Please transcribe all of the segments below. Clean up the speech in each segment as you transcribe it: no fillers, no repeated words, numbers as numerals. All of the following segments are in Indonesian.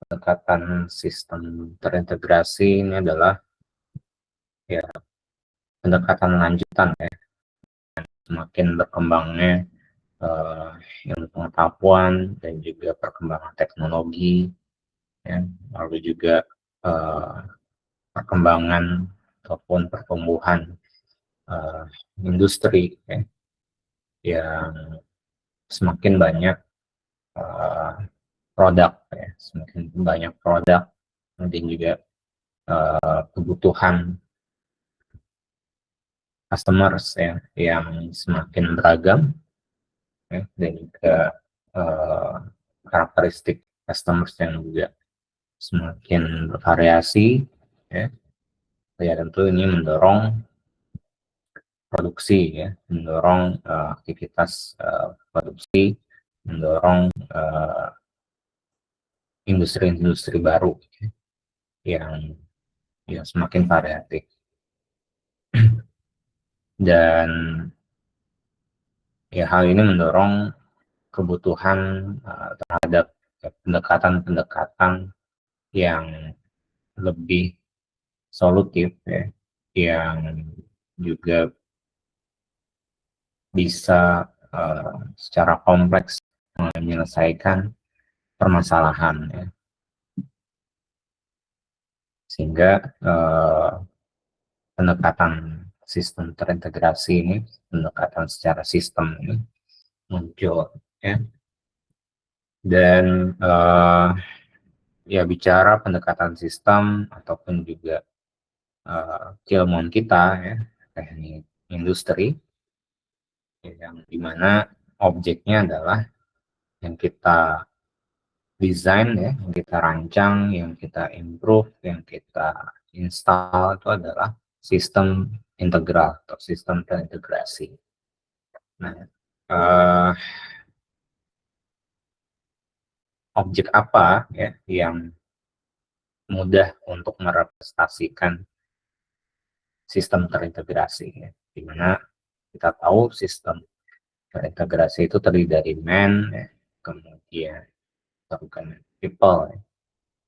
pendekatan sistem terintegrasi ini adalah ya pendekatan lanjutan ya, semakin berkembangnya ilmu pengetahuan dan juga perkembangan teknologi ya, lalu juga perkembangan ataupun pertumbuhan industri ya, yang semakin banyak produk ya, semakin banyak produk dan juga kebutuhan customers ya, yang semakin beragam ya, dan juga karakteristik customers yang juga semakin bervariasi ya. Ya tentu ini mendorong produksi ya, mendorong aktivitas produksi, mendorong industri-industri baru yang semakin variatif. Dan ya hal ini mendorong kebutuhan terhadap pendekatan-pendekatan yang lebih solutif ya, yang juga bisa secara kompleks menyelesaikan permasalahan ya. Sehingga pendekatan sistem terintegrasi ini, pendekatan secara sistem ini muncul ya. Dan ya bicara pendekatan sistem ataupun juga keilmuan kita ya, teknik industri yang dimana objeknya adalah yang kita desain ya, yang kita rancang, yang kita improve, yang kita install itu adalah sistem integral atau sistem terintegrasi. Nah, objek apa ya yang mudah untuk merepresentasikan sistem terintegrasi ya, dimana kita tahu sistem terintegrasi itu terdiri dari man ya, kemudian bukan people ya,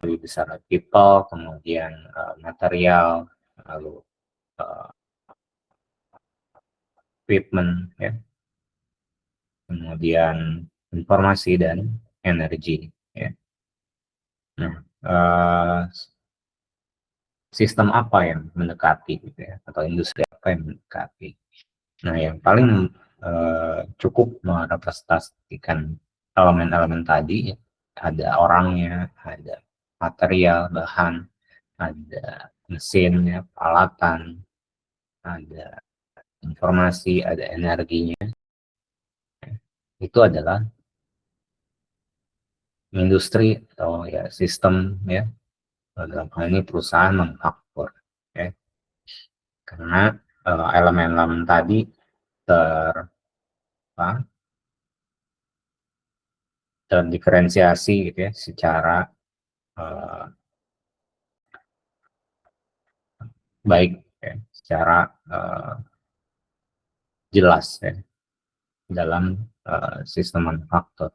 lebih besar people, kemudian material, lalu equipment ya, kemudian informasi dan energi ya. Nah, sistem apa yang mendekati gitu ya, atau industri apa yang mendekati. Nah, yang paling cukup merepresentasikan elemen-elemen tadi ya, ada orangnya, ada material, bahan, ada mesinnya, peralatan, ada informasi, ada energinya. Itu adalah industri atau ya sistem ya, dalam hal ini perusahaan manufaktur ya. Karena elemen-elemen tadi terdiferensiasi gitu ya secara baik ya, secara jelas ya dalam sistem manufaktur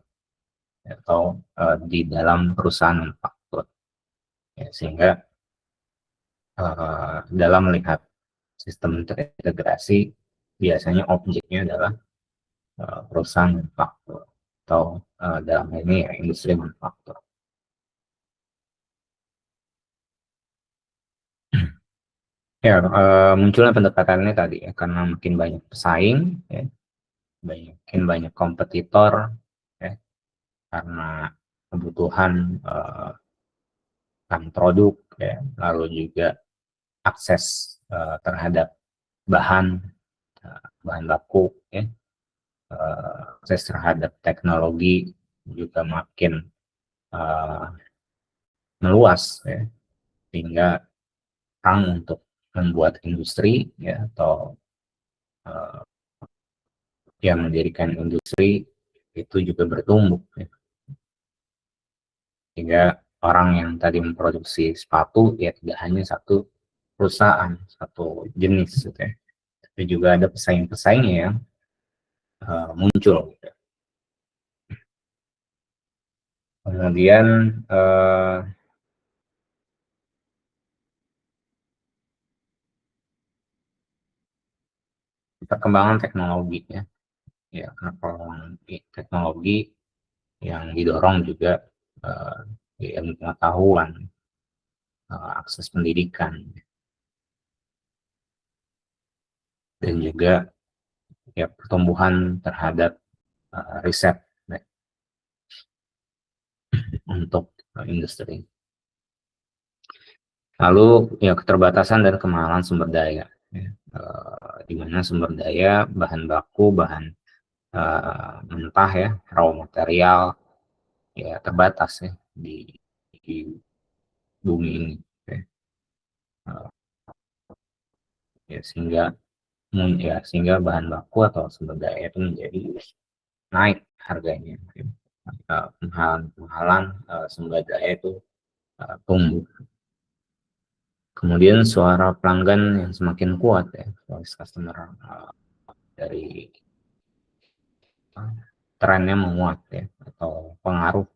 atau di dalam perusahaan manufaktur ya, sehingga dalam melihat sistem terintegrasi biasanya objeknya adalah perusahaan manufaktur atau dalam ini ya industri manufaktur. Ya, munculnya pendekatan ini tadi ya karena makin banyak pesaing ya, makin banyak kompetitor ya, karena kebutuhan akan produk ya, lalu juga akses terhadap bahan bahan baku ya, akses terhadap teknologi juga makin meluas ya, sehingga orang untuk membuat industri ya atau yang mendirikan industri itu juga bertumbuh ya. Sehingga orang yang tadi memproduksi sepatu ya tidak hanya satu perusahaan, satu jenis gitu ya, tapi juga ada pesaing-pesaingnya yang muncul gitu. Kemudian perkembangan teknologinya, ya, perkembangan teknologi yang didorong juga ilmu pengetahuan, akses pendidikan, dan juga ya pertumbuhan terhadap riset ya, untuk industri. Lalu ya keterbatasan dan kemahalan sumber daya, ya, di mana sumber daya, bahan baku, bahan mentah ya, raw material ya terbatas ya di bumi ini. Ya. Ya, sehingga bahan baku atau sumber daya itu menjadi naik harganya. Ya. Kemahalan sumber daya itu tumbuh. Kemudian suara pelanggan yang semakin kuat ya, voice customer dari trennya menguat ya, atau pengaruh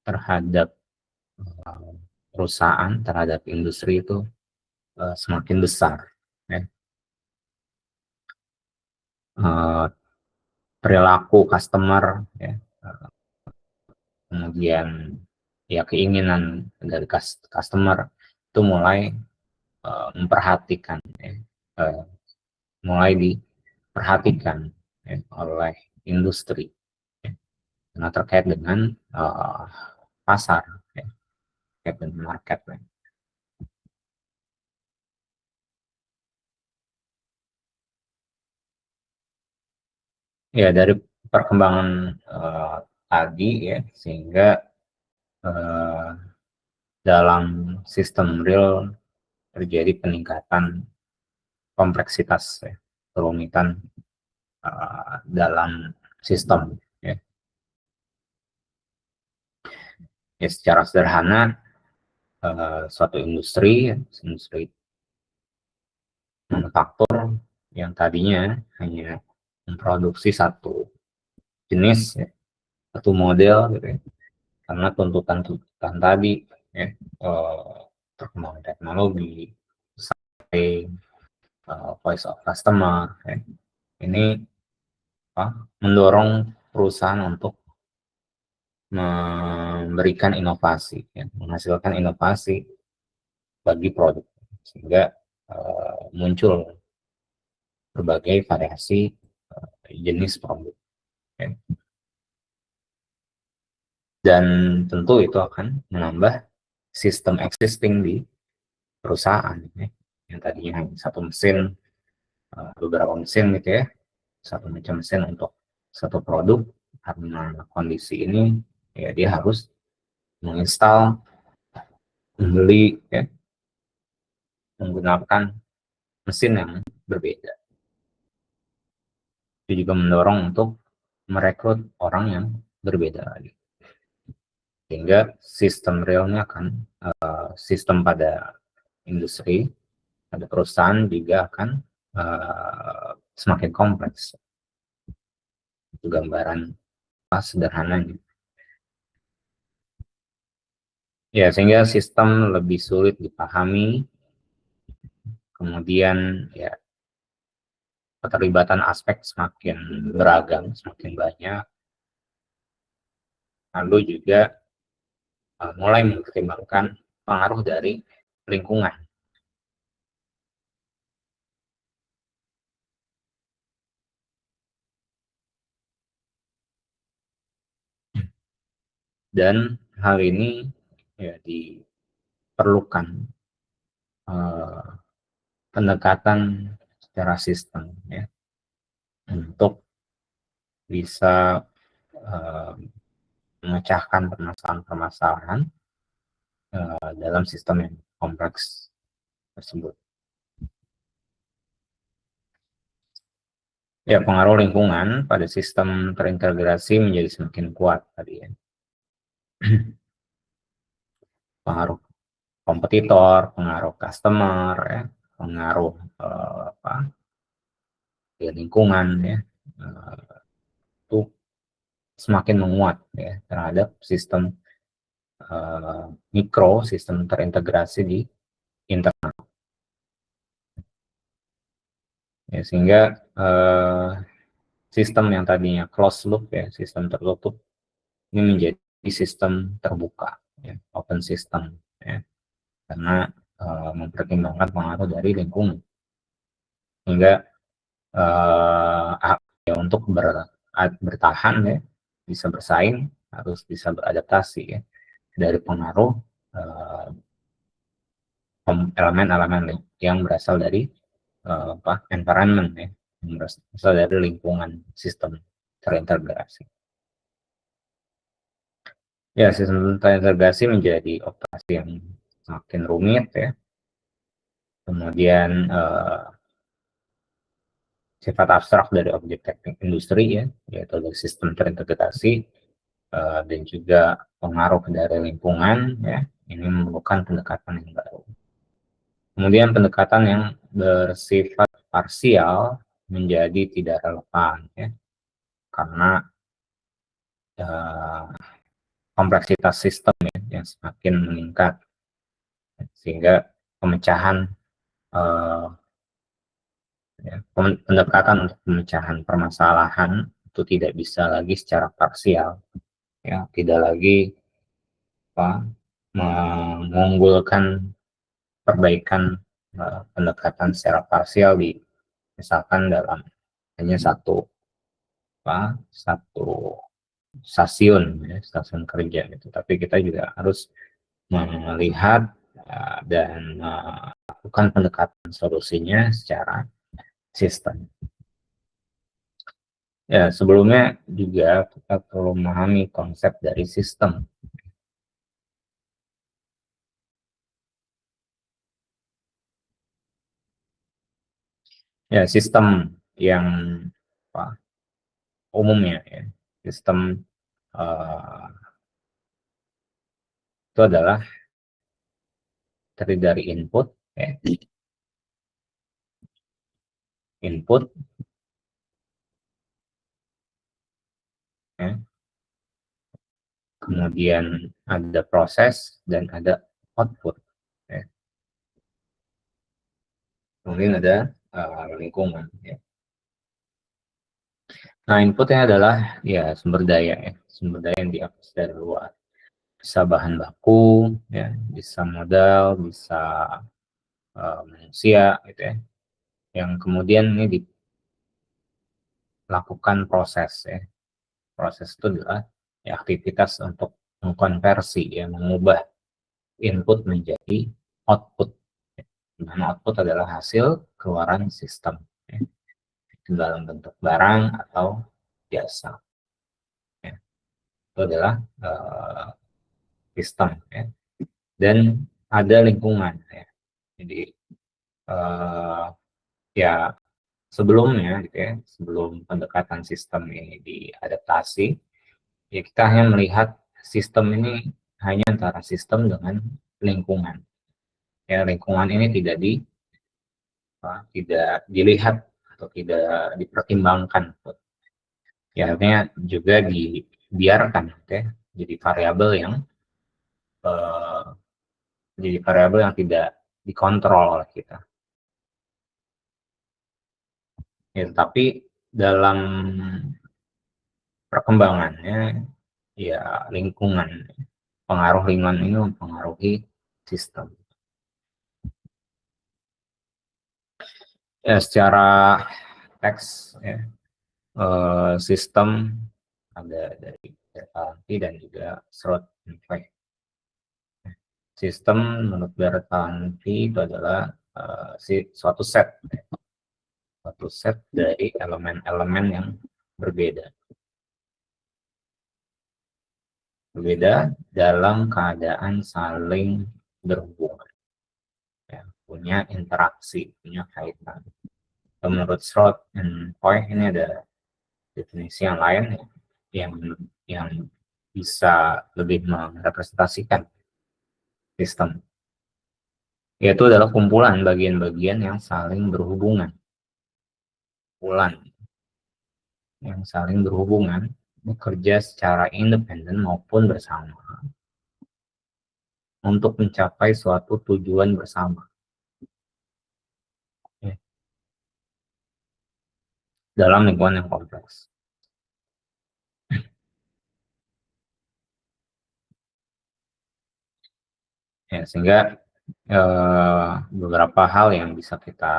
terhadap perusahaan, terhadap industri itu semakin besar. Ya. Perilaku customer, ya, kemudian ya keinginan dari customer itu mulai memperhatikan, ya, uh, mulai diperhatikan ya, oleh industri ya, karena terkait dengan pasar, ya, terkait dengan market. Ya. Ya, dari perkembangan tadi ya, sehingga uh, dalam sistem real terjadi peningkatan kompleksitas ya, kerumitan dalam sistem ya. Ya secara sederhana suatu industri ya, industri manufaktur yang tadinya hanya memproduksi satu jenis ya, satu model gitu ya, karena tuntutan tadi ya, perkembangan teknologi, voice of customer ya, ini mendorong perusahaan untuk memberikan inovasi, ya, menghasilkan inovasi bagi produk, sehingga muncul berbagai variasi jenis produk. Ya. Dan tentu itu akan menambah sistem existing di perusahaan, ya, yang tadinya hanya satu mesin, beberapa mesin gitu ya, satu macam mesin untuk satu produk. Karena kondisi ini, ya dia harus menginstal, membeli, ya, menggunakan mesin yang berbeda. Itu juga mendorong untuk merekrut orang yang berbeda lagi. Sehingga sistem realnya akan sistem pada industri, pada perusahaan juga akan semakin kompleks. Itu gambaran sederhananya. Ya, sehingga sistem lebih sulit dipahami, kemudian ya keterlibatan aspek semakin beragam, semakin banyak, lalu juga mulai mempertimbangkan pengaruh dari lingkungan. Dan hal ini ya diperlukan pendekatan secara sistem ya, untuk bisa memecahkan permasalahan-permasalahan dalam sistem yang kompleks tersebut. Ya, pengaruh lingkungan pada sistem terintegrasi menjadi semakin kuat tadi ya. Pengaruh kompetitor, pengaruh customer ya, pengaruh apa, ya, lingkungan ya, itu semakin menguat ya terhadap sistem mikro, sistem terintegrasi di internal. Ya, sehingga sistem yang tadinya closed loop ya, sistem tertutup, ini menjadi sistem terbuka, ya, open system, ya, karena mempertimbangkan pengaruh dari lingkungan, hingga ya, untuk bertahan ya, bisa bersaing, harus bisa beradaptasi ya dari pengaruh elemen-elemen yang berasal dari environment ya, yang berasal dari lingkungan sistem terintegrasi. Ya, sistem terintegrasi menjadi operasi yang semakin rumit ya. Kemudian sifat abstrak dari objek teknik industri ya, yaitu dari sistem terintegrasi dan juga pengaruh dari lingkungan ya, ini memerlukan pendekatan yang baru. Kemudian pendekatan yang bersifat parsial menjadi tidak relevan ya, karena kompleksitas sistem ya, yang semakin meningkat, sehingga pemecahan ya, pendekatan untuk pemecahan permasalahan itu tidak bisa lagi secara parsial ya, tidak lagi mengunggulkan perbaikan pendekatan secara parsial di misalkan dalam hanya satu stasiun ya, stasiun kerja gitu, tapi kita juga harus melihat dan melakukan pendekatan solusinya secara sistem. Ya, sebelumnya juga kita perlu memahami konsep dari sistem. Ya, sistem yang umumnya ya, sistem itu adalah terdiri dari input ya, input ya, kemudian ada proses dan ada output ya. Kemudian ada lingkungan ya. Nah, inputnya adalah ya sumber daya ya, sumber daya yang diakses dari luar, bisa bahan baku ya, bisa modal, bisa manusia gitu ya, yang kemudian ini dilakukan proses ya. Proses itu adalah ya, aktivitas untuk mengkonversi ya, mengubah input menjadi output, di mana output adalah hasil keluaran sistem ya, dalam bentuk barang atau jasa ya. Itu adalah sistem ya. Dan ada lingkungan ya. Jadi ya sebelumnya gitu ya, sebelum pendekatan sistem ini diadaptasi, ya kita hanya melihat sistem ini hanya antara sistem dengan lingkungan. Ya, lingkungan ini tidak dilihat atau tidak dipertimbangkan. Ya, artinya juga dibiarkan gitu ya, jadi variabel yang tidak dikontrol oleh kita. Ya, tapi dalam perkembangannya ya lingkungan, pengaruh lingkungan ini mempengaruhi sistem. Ya, secara teks ya, sistem ada dari Bertalanffy dan juga Schrodt. Sistem menurut Bertalanffy itu adalah suatu set dari elemen-elemen yang berbeda dalam keadaan saling berhubungan ya, punya interaksi, punya kaitan. Menurut Schrodt dan Foy ini ada definisi yang lain ya, yang bisa lebih merepresentasikan sistem, yaitu adalah kumpulan bagian-bagian yang saling berhubungan, bekerja secara independen maupun bersama untuk mencapai suatu tujuan bersama. Ya, dalam lingkungan yang kompleks. Ya, sehingga beberapa hal yang bisa kita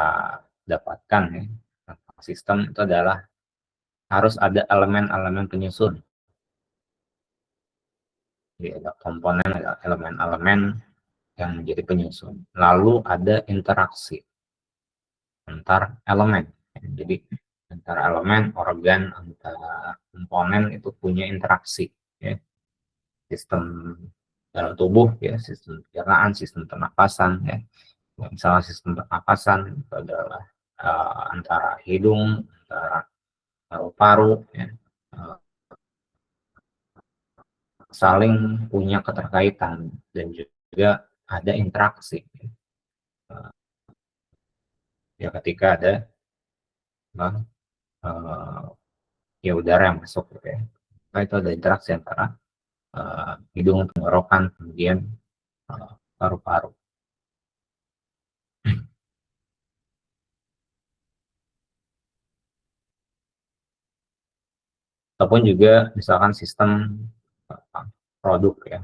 dapatkan ya, tentang sistem itu adalah harus ada elemen-elemen penyusun. Jadi ada komponen, ada elemen-elemen yang menjadi penyusun. Lalu ada interaksi antar elemen. Jadi antara elemen, organ, antara komponen itu punya interaksi. Ya. Sistem dalam tubuh, ya, sistem pencernaan, sistem pernapasan, ya. Misalnya sistem pernapasan itu adalah antara hidung, antara paru-paru, ya, saling punya keterkaitan dan juga ada interaksi. Ya ketika ada uh, ya udara yang masuk gitu ya. Nah, itu ada interaksi antara hidung, tenggorokan, kemudian paru-paru. Ataupun juga misalkan sistem produk ya,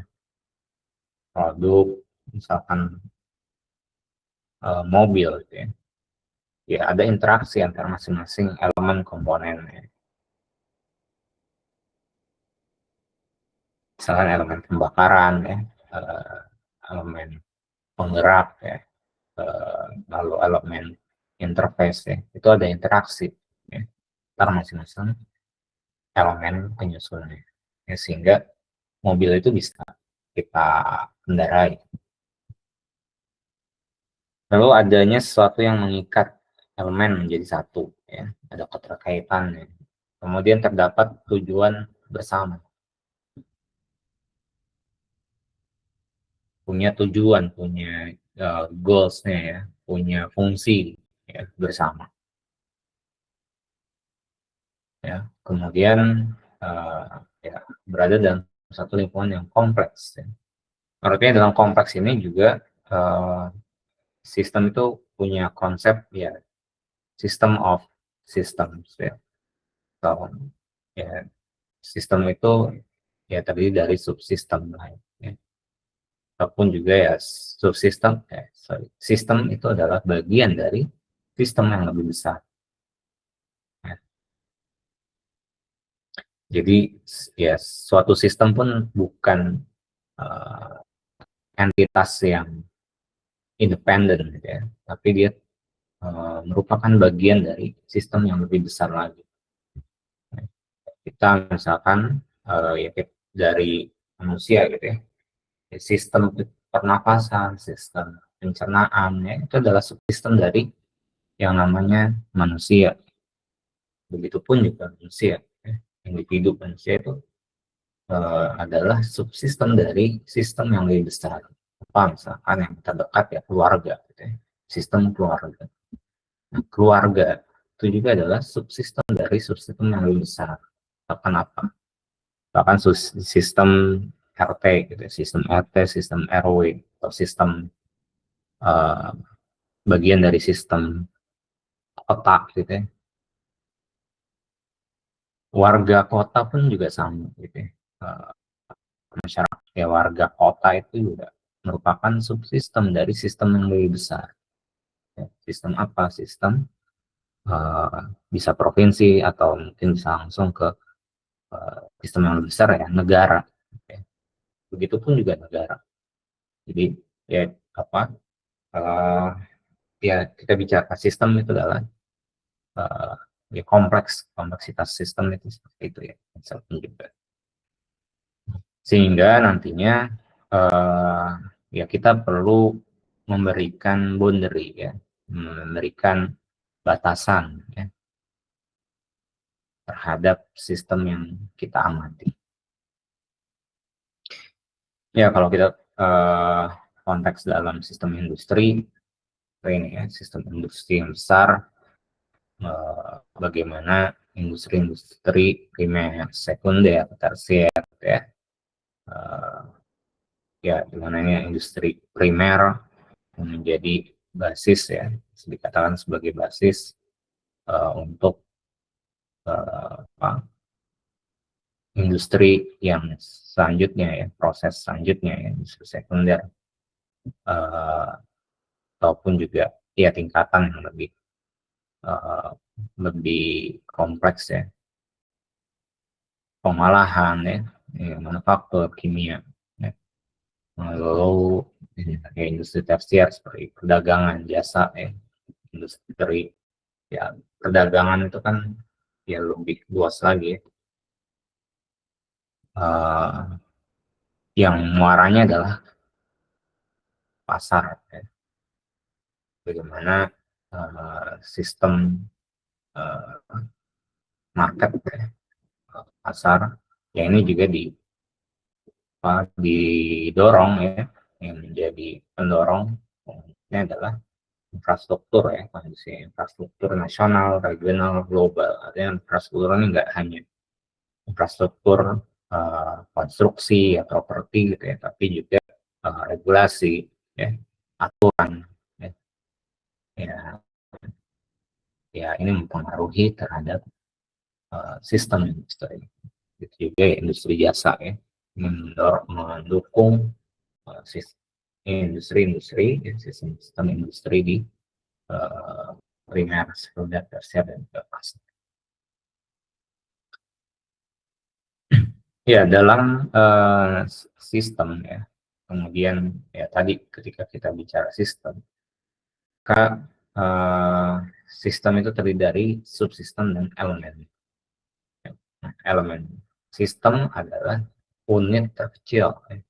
produk misalkan mobil gitu ya. Ya ada interaksi antara masing-masing elemen komponen ya. Misalkan elemen pembakaran ya, elemen penggerak ya, lalu elemen interface ya, itu ada interaksi ya, antara masing-masing elemen penyusunnya ya, sehingga mobil itu bisa kita kendarai. Lalu adanya sesuatu yang mengikat elemen menjadi satu ya, ada keterkaitan ya. Kemudian terdapat tujuan bersama, punya tujuan, punya goals-nya ya, punya fungsi ya, bersama ya. Kemudian ya berada dalam satu lingkungan yang kompleks ya. Artinya dalam kompleks ini juga sistem itu punya konsep ya, system of systems ya. So, ya sistem itu ya terdiri dari subsistem lain ya. Ataupun juga ya subsistem sistem itu adalah bagian dari sistem yang lebih besar ya. Jadi ya suatu sistem pun bukan uh, entitas yang independen gitu ya, tapi dia merupakan bagian dari sistem yang lebih besar lagi. Kita misalkan ya dari manusia gitu ya, sistem pernapasan, sistem pencernaan ya, itu adalah subsistem dari yang namanya manusia. Begitupun juga manusia ya. Individu manusia itu adalah subsistem dari sistem yang lebih besar. Apa misalkan yang terdekat ya keluarga gitu ya. Sistem keluarga. Nah, keluarga itu juga adalah subsistem dari subsistem yang lebih besar. Kenapa? Bahkan sistem RT gitu ya, sistem RT, sistem RW, atau sistem uh, bagian dari sistem kota gitu ya. Warga kota pun juga sama gitu ya. Masyarakat ya, warga kota itu juga merupakan subsistem dari sistem yang lebih besar. Ya, sistem apa? Sistem bisa provinsi atau mungkin bisa langsung ke sistem yang lebih besar ya, negara. Ya. Begitupun juga negara. Jadi ya apa? Uh, ya kita bicara sistem itu adalah uh, ya kompleksitas sistem itu seperti itu ya, juga. Sehingga nantinya ya kita perlu memberikan boundary ya, memberikan batasan ya, terhadap sistem yang kita amati. Ya kalau kita konteks dalam sistem industri ini ya, sistem industri yang besar, bagaimana industri-industri primer, sekunder, tersier, ya, uh, ya, dimana ini industri primer menjadi basis, ya, bisa dikatakan sebagai basis untuk industri yang selanjutnya, ya, proses selanjutnya, ya, industri sekunder, uh, ataupun juga ya tingkatan yang uh, lebih kompleks, ya, pengolahan, ya, ya, manufaktur kimia, ya. Lalu kayak industri tersier seperti perdagangan, jasa, ya, industri, ya, perdagangan itu kan ya lebih luas lagi, ya. Yang muaranya adalah pasar, ya. Bagaimana sistem uh, market, ya, pasar, yang ini juga didorong, ya, yang menjadi pendorong ini adalah infrastruktur, ya, kondisi infrastruktur nasional, regional, global. Artinya infrastruktur ini nggak hanya infrastruktur konstruksi ya properti gitu, ya, tapi juga regulasi, ya, aturan, ya, ya, ya, ini mempengaruhi terhadap sistem industri. Itu juga ya, industri jasa, ya, mendukung industri-industri, ya, sistem industri di primer, sekunder, tersier, dan juga pasar. Ya, dalam sistem, ya, kemudian ya tadi ketika kita bicara sistem, maka sistem itu terdiri dari subsistem dan elemen. Nah, elemen sistem adalah unit terkecil, ya,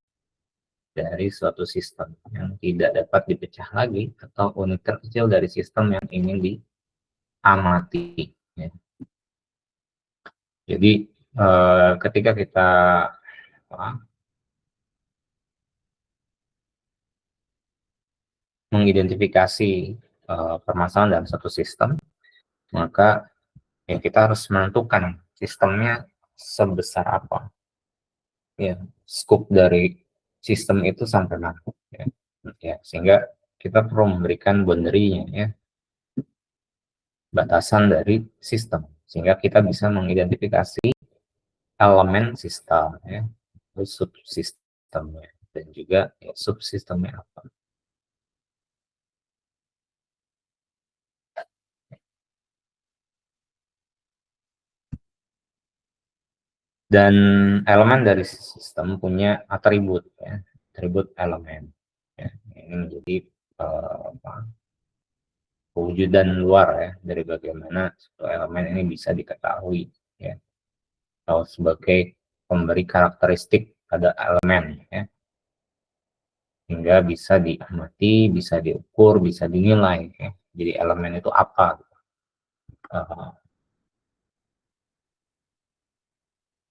dari suatu sistem yang tidak dapat dipecah lagi, atau unit terkecil dari sistem yang ingin diamati, ya. Jadi ketika kita mengidentifikasi permasalahan dalam satu sistem, maka ya kita harus menentukan sistemnya sebesar apa, ya, scope dari sistem itu sampai mana, ya, ya, sehingga kita perlu memberikan boundary-nya, ya, batasan dari sistem, sehingga kita bisa mengidentifikasi elemen sistem, ya, subsistemnya, dan juga ya, subsistemnya apa. Dan elemen dari sistem punya atribut, ya, atribut elemen, ya. Ini menjadi wujuddan luar, ya, dari bagaimana suatu elemen ini bisa diketahui, ya, atau sebagai pemberi karakteristik pada elemen, ya, hingga bisa diamati, bisa diukur, bisa dinilai, ya. Jadi elemen itu apa?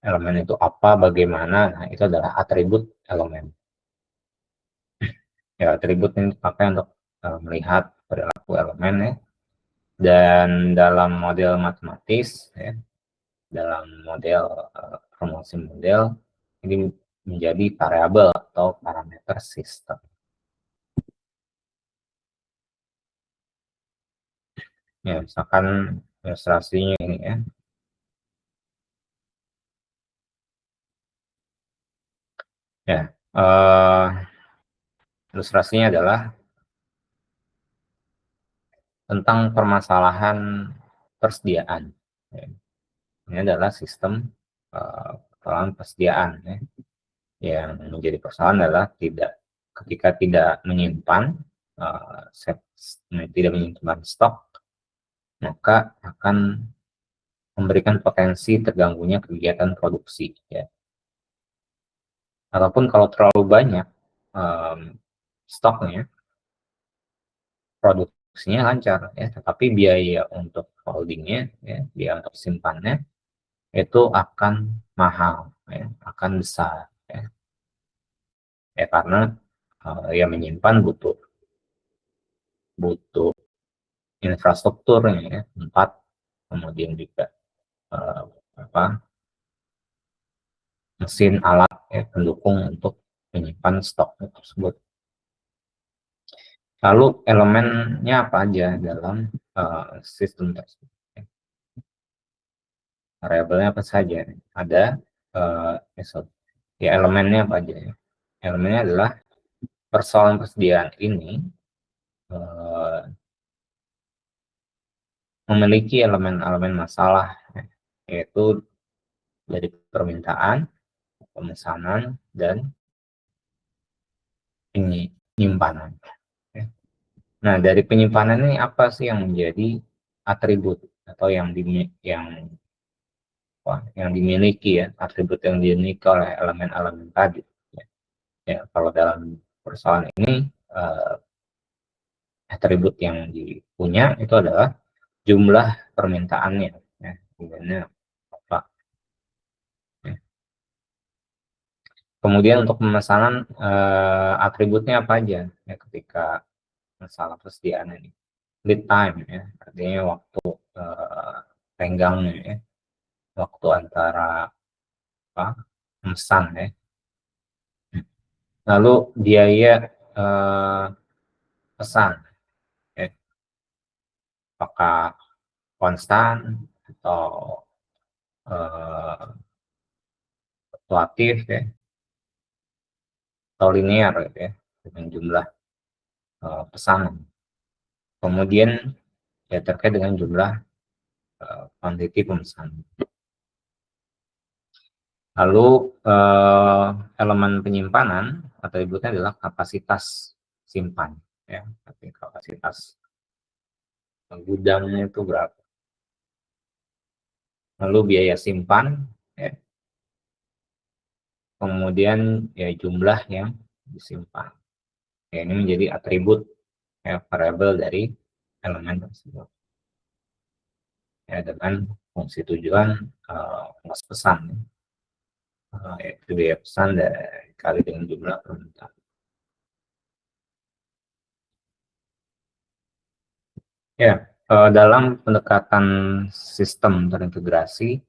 Elemen itu apa, bagaimana? Nah, itu adalah atribut elemen. Ya, atribut ini dipakai untuk melihat perilaku elemen, ya. Dan dalam model matematis, ya, dalam model promosi model, ini menjadi variabel atau parameter sistem. Ya, misalkan ilustrasinya ini, ya. Ya, ilustrasinya adalah tentang permasalahan persediaan. Ya. Ini adalah sistem persoalan persediaan, ya. Yang menjadi persoalan adalah ketika tidak menyimpan tidak menyimpan stok, maka akan memberikan potensi terganggunya kegiatan produksi, ya. Ataupun kalau terlalu banyak stoknya, produksinya lancar, ya, tetapi biaya untuk holdingnya, ya, biaya untuk simpannya itu akan mahal, ya, akan besar, ya, ya, karena ya menyimpan butuh butuh infrastrukturnya, ya, tempat kemudian juga apa mesin alat ya, pendukung untuk menyimpan stok tersebut. Lalu elemennya apa aja dalam sistem tersebut? Variabelnya apa saja? Ada ya elemennya apa aja ya? Elemennya adalah persoalan persediaan ini memiliki elemen-elemen masalah, ya, yaitu dari permintaan, pemesanan, dan penyimpanan. Ya. Nah, dari penyimpanan ini apa sih yang menjadi atribut atau yang dimiliki ya, atribut yang dimiliki oleh elemen-elemen tadi. Ya. Ya, kalau dalam persoalan ini atribut yang dipunya itu adalah jumlah permintaannya. Ya, jumlahnya apa? Ya. Kemudian untuk pemesanan atributnya apa aja ya ketika masalah persediaan ini? Lead time ya, artinya waktu tenggangnya ya, waktu antara apa pemesan ya. Lalu biaya pesan ya, apakah konstan atau fluktuatif ya, atau linear gitu ya dengan jumlah pesanan. Kemudian ya terkait dengan jumlah quantity pemesanan. Lalu elemen penyimpanan atributnya adalah kapasitas simpan ya, tapi kapasitas gudangnya itu berapa. Lalu biaya simpan ya, kemudian ya jumlah yang disimpan. Ya, ini menjadi atribut ya, variabel dari elemen tersebut. Ya, dengan fungsi tujuan ongkos pesan. Yaitu biaya pesan dikali dengan jumlah permintaan. Ya, dalam pendekatan sistem terintegrasi,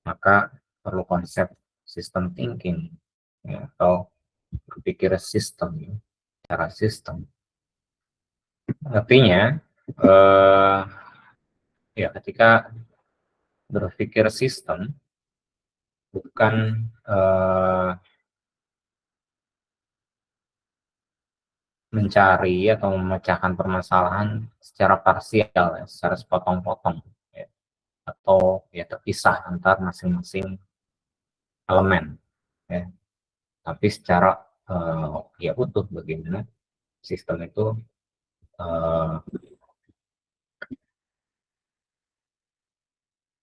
maka perlu konsep sistem thinking ya, atau berpikir sistem, ya, secara sistem. Artinya, ya ketika berpikir sistem, bukan mencari atau memecahkan permasalahan secara parsial, ya, secara sepotong-potong, ya, atau ya terpisah antar masing-masing elemen, ya. Tapi secara ya utuh bagaimana sistem itu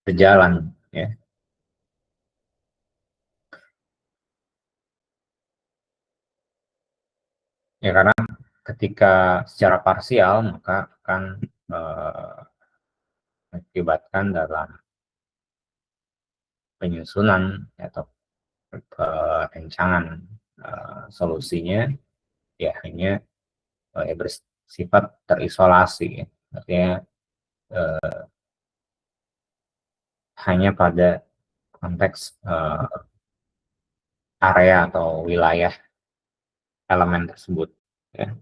berjalan, ya. Ya karena ketika secara parsial maka akan mengakibatkan dalam penyusunan atau rancangan solusinya ya hanya bersifat terisolasi, artinya hanya pada konteks area atau wilayah elemen tersebut. Ya.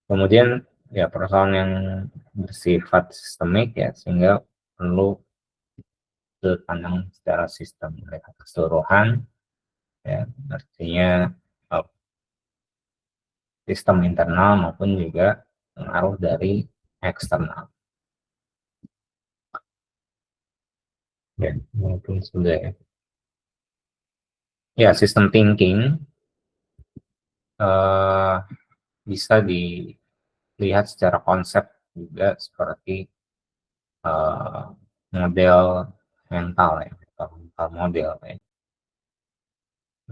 Kemudian ya persoalan yang bersifat sistemik ya sehingga perlu sudut pandang secara sistem mereka keseluruhan ya artinya sistem internal maupun juga pengaruh dari eksternal. Ya, mungkin sudah ya. Ya, sistem thinking bisa dilihat secara konsep juga seperti model mental ya, mental model ya.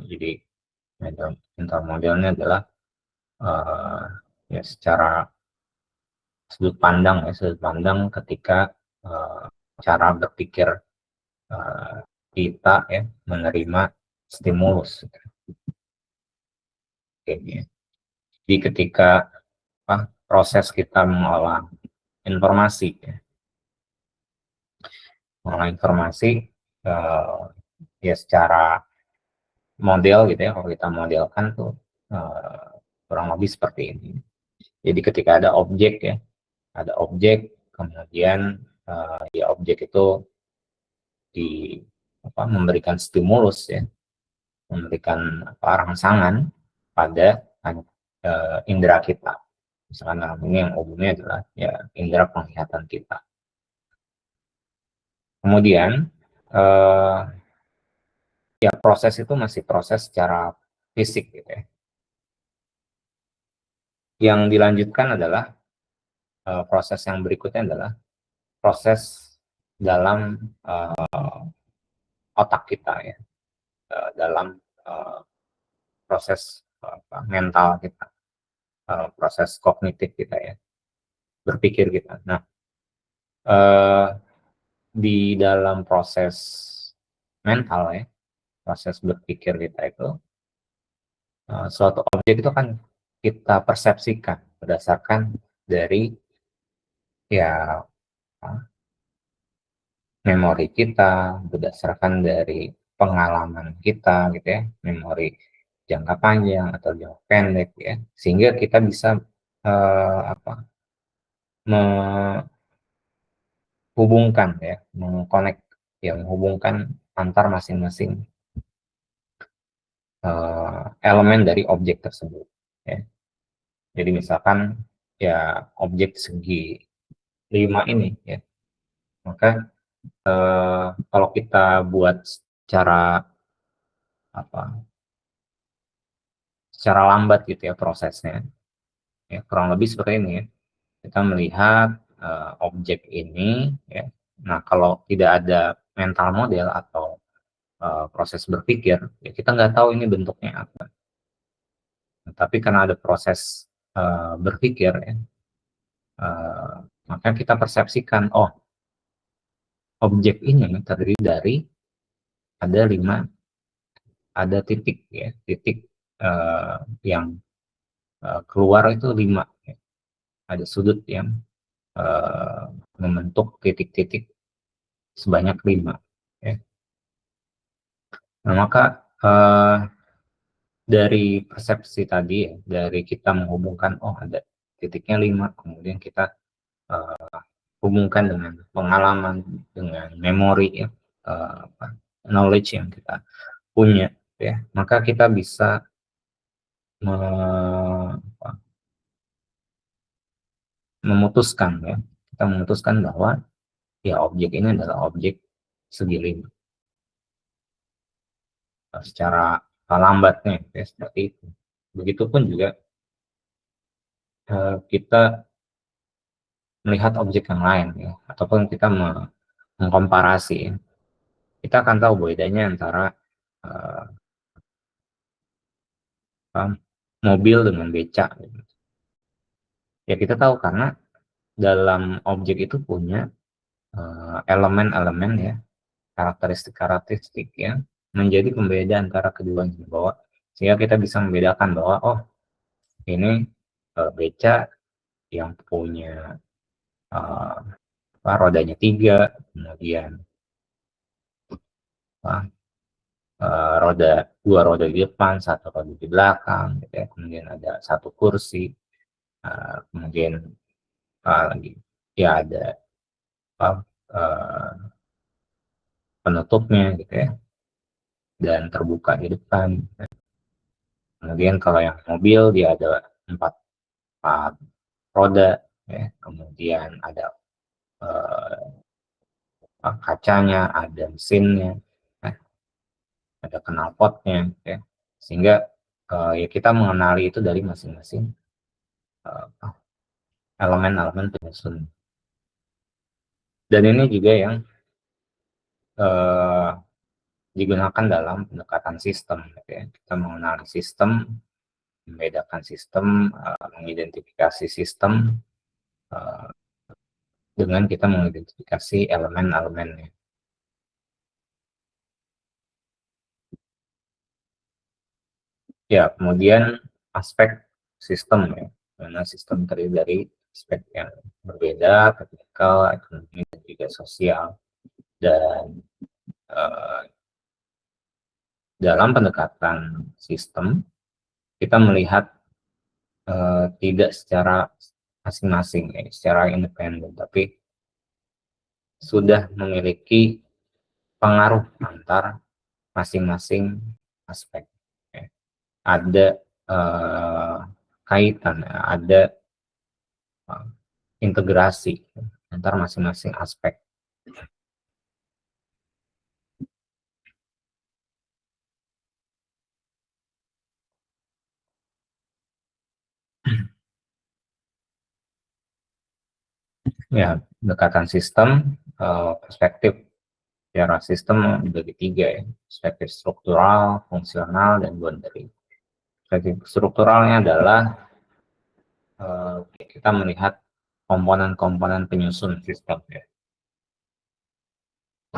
Jadi mental modelnya adalah ya secara sudut pandang ketika cara berpikir kita ya menerima stimulus. Oke, jadi ketika proses kita mengolah informasi, ya. Mengolah informasi ya secara model gitu ya, kalau kita modelkan tuh kurang lebih seperti ini. Jadi ketika ada objek ya, ada objek, kemudian ya objek itu memberikan stimulus ya, memberikan rangsangan pada indera kita. Misalkan dalam ini yang umumnya adalah ya indera penglihatan kita. Kemudian ya proses itu masih proses secara fisik gitu ya. Yang dilanjutkan adalah proses yang berikutnya adalah proses dalam otak kita ya, dalam proses mental kita, proses kognitif kita ya, berpikir kita. Nah, di dalam proses mental ya, proses berpikir kita itu, suatu objek itu kan kita persepsikan berdasarkan dari ya memori kita, berdasarkan dari pengalaman kita gitu ya, memori jangka panjang atau jangka pendek ya, sehingga kita bisa menghubungkan ya, menghubungkan antar masing-masing elemen dari objek tersebut ya. Jadi misalkan ya objek segi 5 ini ya, maka kalau kita buat secara lambat gitu ya prosesnya ya, kurang lebih seperti ini ya. Kita melihat objek ini ya. Nah, kalau tidak ada mental model atau proses berpikir ya, kita nggak tahu ini bentuknya apa. Nah, tapi karena ada proses berpikir ya, maka kita persepsikan, oh objek ini terdiri dari ada titik ya, titik yang keluar itu 5 ya. Ada sudut yang membentuk titik-titik sebanyak 5 ya. Nah, maka dari persepsi tadi ya, dari kita menghubungkan oh ada titiknya 5, kemudian kita hubungkan dengan pengalaman, dengan memori ya, knowledge yang kita punya ya, maka kita bisa memutuskan ya, kita memutuskan bahwa ya objek ini adalah objek segi 5 secara lambatnya ya, seperti itu. Begitupun juga kita melihat objek yang lain ya, ataupun kita mengkomparasi ya. Kita akan tahu bedanya antara mobil dengan beca gitu. Ya kita tahu karena dalam objek itu punya elemen-elemen ya, karakteristik-karakteristik yang menjadi pembeda antara keduanya, bahwa sehingga kita bisa membedakan bahwa oh ini beca yang punya rodanya 3, kemudian dua roda di depan, satu roda di belakang gitu ya. Kemudian ada satu kursi, kemudian lagi ya ada penutupnya gitu ya, dan terbuka di depan. Kemudian kalau yang mobil dia ada 4 roda ya, kemudian ada kacanya, ada mesinnya, ada knalpotnya ya, sehingga ya kita mengenali itu dari masing-masing elemen-elemen penyusun. Dan ini juga yang digunakan dalam pendekatan sistem gitu ya. Kita mengenali sistem, membedakan sistem, mengidentifikasi sistem dengan kita mengidentifikasi elemen-elemennya. Ya, kemudian aspek sistem ya. karena sistem terdiri dari aspek yang berbeda, teknikal, ekonomi, dan juga sosial. Dan dalam pendekatan sistem, kita melihat tidak secara masing-masing, secara independen, tapi sudah memiliki pengaruh antar masing-masing aspek. Ada kaitan, ada integrasi antar masing-masing aspek. Ya, pendekatan sistem, perspektif secara sistem dibagi tiga, ya, perspektif struktural, fungsional, dan boundary. Perspektif strukturalnya adalah kita melihat komponen-komponen penyusun sistem, ya,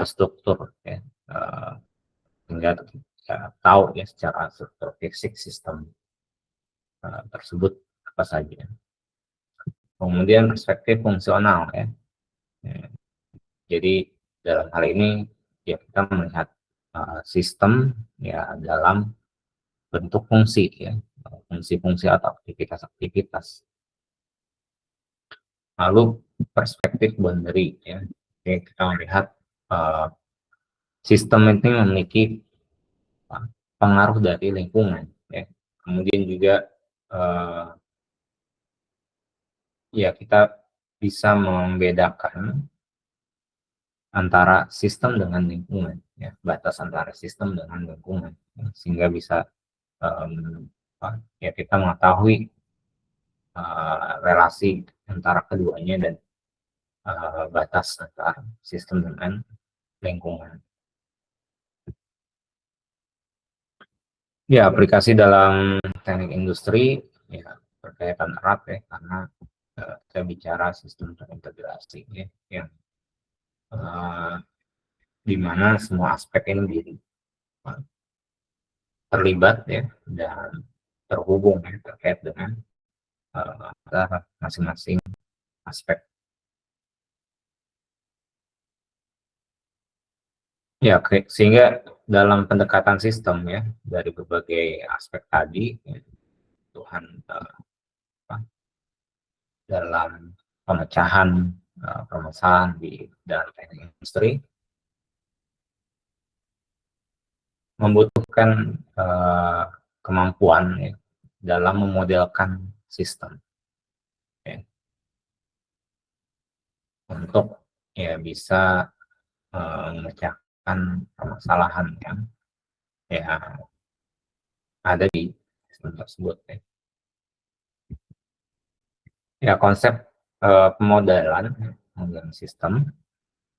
struktur, ya, sehingga kita tahu ya secara struktur fisik sistem tersebut apa saja. Kemudian perspektif fungsional, ya. Jadi dalam hal ini ya kita melihat sistem ya dalam bentuk fungsi, ya, fungsi-fungsi atau aktivitas-aktivitas. Lalu perspektif boundary, ya. Jadi kita melihat sistem ini memiliki pengaruh dari lingkungan, ya. Kemudian juga ya kita bisa membedakan antara sistem dengan lingkungan, ya, batas antara sistem dengan lingkungan, ya, sehingga bisa ya kita mengetahui relasi antara keduanya dan batas antara sistem dengan lingkungan. Ya, aplikasi dalam teknik industri ya berkaitan erat, ya, karena kita bicara sistem terintegrasi, ya, yang di mana semua aspek ini terlibat, ya, dan terhubung, ya, terkait dengan masing-masing aspek. Ya, sehingga dalam pendekatan sistem, ya, dari berbagai aspek tadi, ya, Tuhan dalam pemecahan permasalahan di dalam teknik industri membutuhkan kemampuan, ya, dalam memodelkan sistem, ya, untuk ya bisa memecahkan permasalahan yang ya ada di sistem tersebut, ya. Ya, konsep pemodelan sistem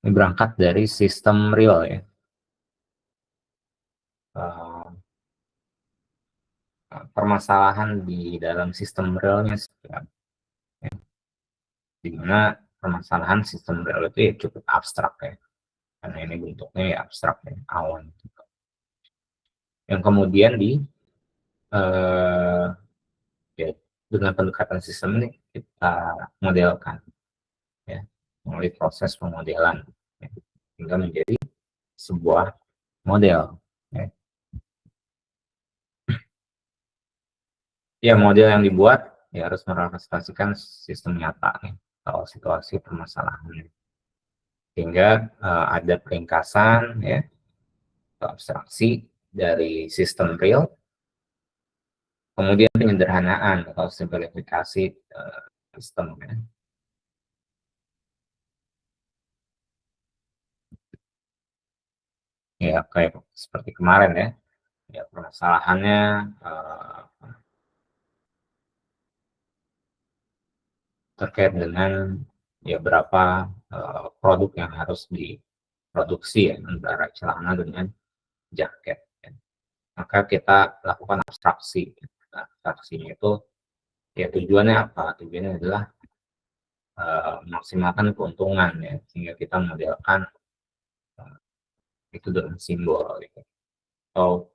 ini berangkat dari sistem real, ya. Permasalahan di dalam sistem realnya seperti apa, ya. Di mana permasalahan sistem real itu ya cukup abstrak, ya, karena ini bentuknya ya abstrak, ya, awan. Yang kemudian ya, dengan pendekatan sistem ini kita modelkan, ya, melalui proses pemodelan, ya, hingga menjadi sebuah model, ya. Ya, model yang dibuat ya harus merepresentasikan sistem nyata, ya, atau situasi permasalahan, sehingga ada peringkasan, ya, atau abstraksi dari sistem real, kemudian penyederhanaan atau simplifikasi sistem, ya. Ya, kayak seperti kemarin, ya, ya permasalahannya terkait dengan ya berapa produk yang harus diproduksi, ya, antara celana dengan jaket, ya. Maka kita lakukan abstraksi. Nah, abstraksinya itu ya tujuannya apa? Tujuannya adalah memaksimalkan keuntungan, ya, sehingga kita modelkan itu dengan simbol, gitu. Atau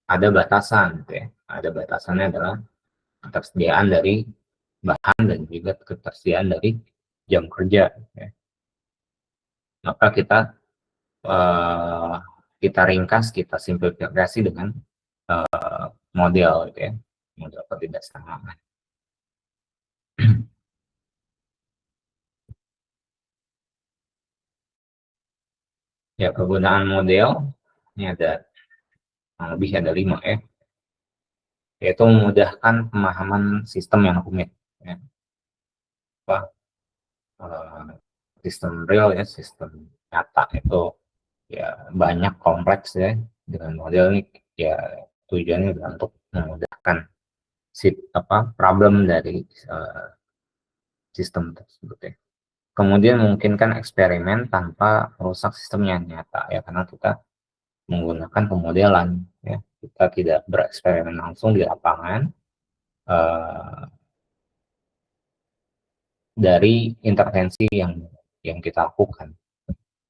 ada batasan, gitu, ya. Ada batasannya adalah ketersediaan dari bahan dan juga ketersediaan dari jam kerja. Ya. Maka uh, kita ringkas, kita simplifikasi dengan model, gitu ya, model ketidaksamaan. Ya, kegunaan model ini ada lebih ada 5 ya, yaitu memudahkan pemahaman sistem yang rumit. Ya. Apa, sistem real ya, sistem nyata itu ya banyak kompleks ya, dengan model ini ya tujuannya untuk memudahkan problem dari sistem tersebut ya. Kemudian memungkinkan eksperimen tanpa merusak sistemnya nyata ya, karena kita menggunakan pemodelan ya, kita tidak bereksperimen langsung di lapangan uh, dari intervensi yang kita lakukan.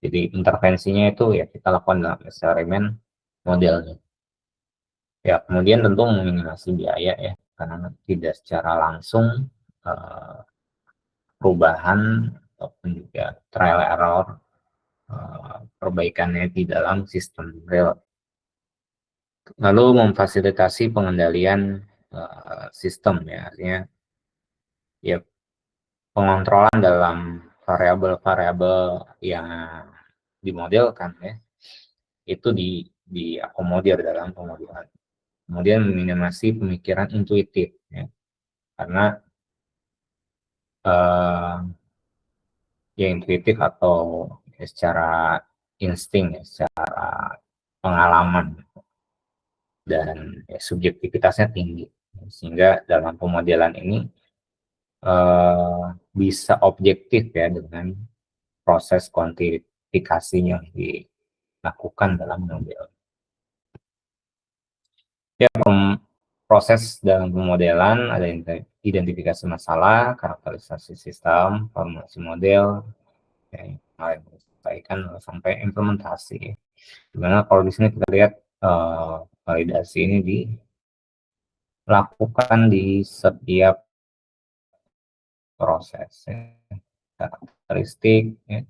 Jadi intervensinya itu ya kita lakukan dalam eksperimen modelnya. Ya, kemudian tentu meminimasi biaya ya, karena tidak secara langsung uh, perubahan ataupun juga trial error perbaikannya di dalam sistem real. Lalu memfasilitasi pengendalian sistem ya, artinya ya pengontrolan dalam variabel-variabel yang dimodelkan ya, itu diakomodir dalam pemodelan. Kemudian meminimasi pemikiran intuitif ya, karena ya intuitif atau ya, secara insting ya, secara pengalaman dan ya, subjektivitasnya tinggi, sehingga dalam pemodelan ini bisa objektif ya dengan proses kuantifikasinya yang dilakukan dalam model. Ya, proses dalam pemodelan ada identifikasi masalah, karakterisasi sistem, formulasi model, ya, yang disampaikan sampai implementasi. Dimana kalau di sini kita lihat validasi ini dilakukan di setiap proses ya. Karakteristik ya,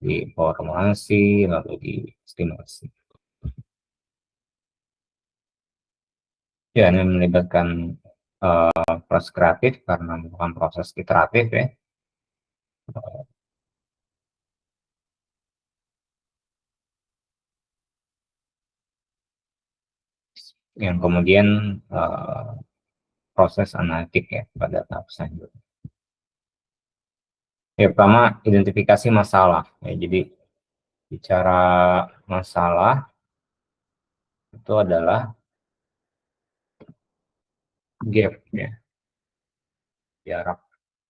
di formulasi lalu di estimasi. Ya, ini melibatkan proses kreatif karena bukan proses iteratif ya. Yang kemudian proses analitik ya pada tahap selanjutnya. Ya, pertama identifikasi masalah. Ya, jadi bicara masalah itu adalah gap ya, jarak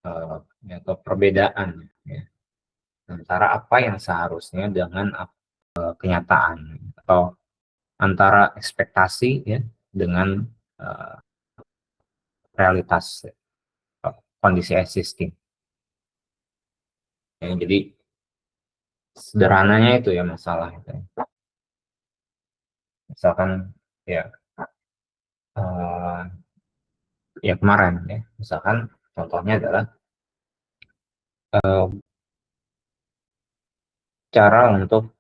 atau perbedaan ya, antara apa yang seharusnya dengan kenyataan, atau antara ekspektasi ya dengan uh, realitas kondisi existing. Ya, jadi sederhananya itu ya masalah itu. Misalkan ya uh, ya kemarin ya, misalkan contohnya adalah uh, cara untuk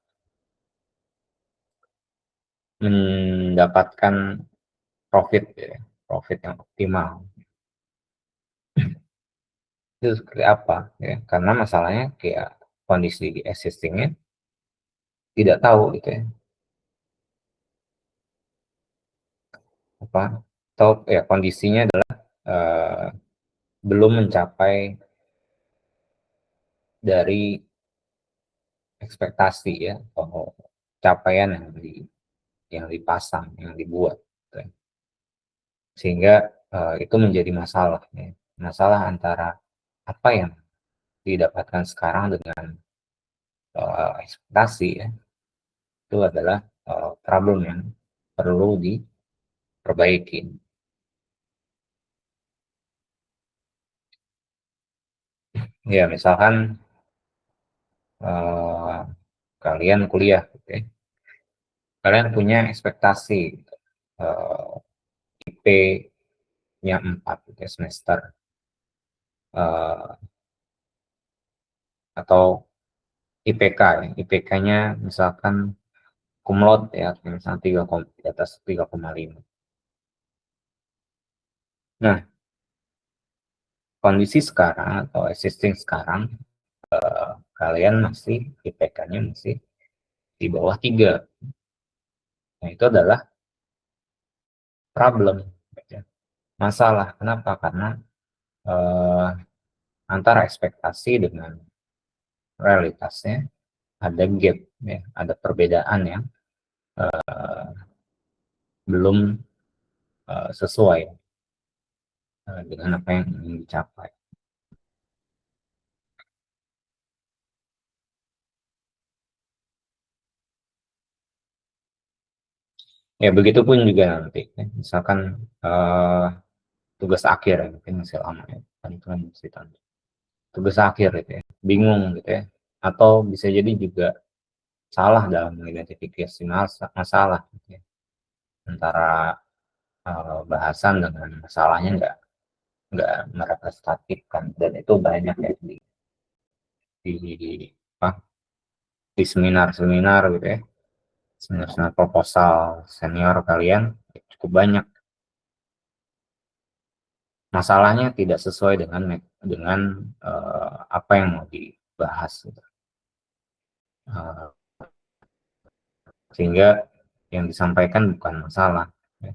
mendapatkan profit ya, profit yang optimal. Itu seperti apa ya, karena masalahnya kayak kondisi existingnya tidak tahu gitu ya, apa atau ya kondisinya adalah uh, belum mencapai dari ekspektasi ya, atau capaian yang dipasang, yang dibuat gitu ya. Sehingga itu menjadi masalah ya. Masalah antara apa yang didapatkan sekarang dengan ekspektasi ya, itu adalah problem yang perlu diperbaiki. Ya, misalkan kalian kuliah gitu ya. Kalian punya ekspektasi IP yang 4 gitu ya, semester uh, atau IPK ya. IPK-nya misalkan cum laude ya, misalnya 3, di atas 3,5. Nah, kondisi sekarang atau existing sekarang, kalian masih IPK-nya masih di bawah 3. Nah, itu adalah problem, ya. Masalah. Kenapa? Karena eh, antara ekspektasi dengan realitasnya ada gap, ya, ada perbedaan yang belum sesuai dengan apa yang ingin dicapai. Ya, begitupun juga nanti, ya. Misalkan tugas akhir ya, mungkin masih lama ya, kan itu kan masih tugas akhir gitu ya, bingung gitu ya, atau bisa jadi juga salah dalam mengidentifikasi masalah gitu ya. Antara bahasan dengan masalahnya nggak merepresentatifkan, dan itu banyak ya di apa, di seminar-seminar gitu ya, seminar-seminar proposal senior kalian cukup banyak masalahnya tidak sesuai dengan apa yang mau dibahas gitu. Uh, Sehingga yang disampaikan bukan masalah, ya.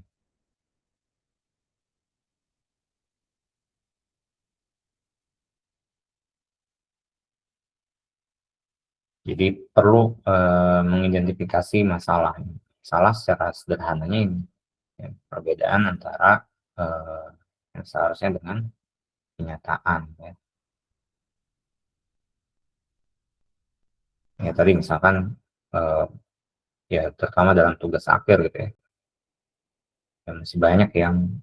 Jadi perlu mengidentifikasi masalah. Masalah secara sederhananya ini, ya, perbedaan antara uh, yang seharusnya dengan kenyataan, ya. Ya tadi misalkan uh, ya terutama dalam tugas akhir gitu ya, ya masih banyak yang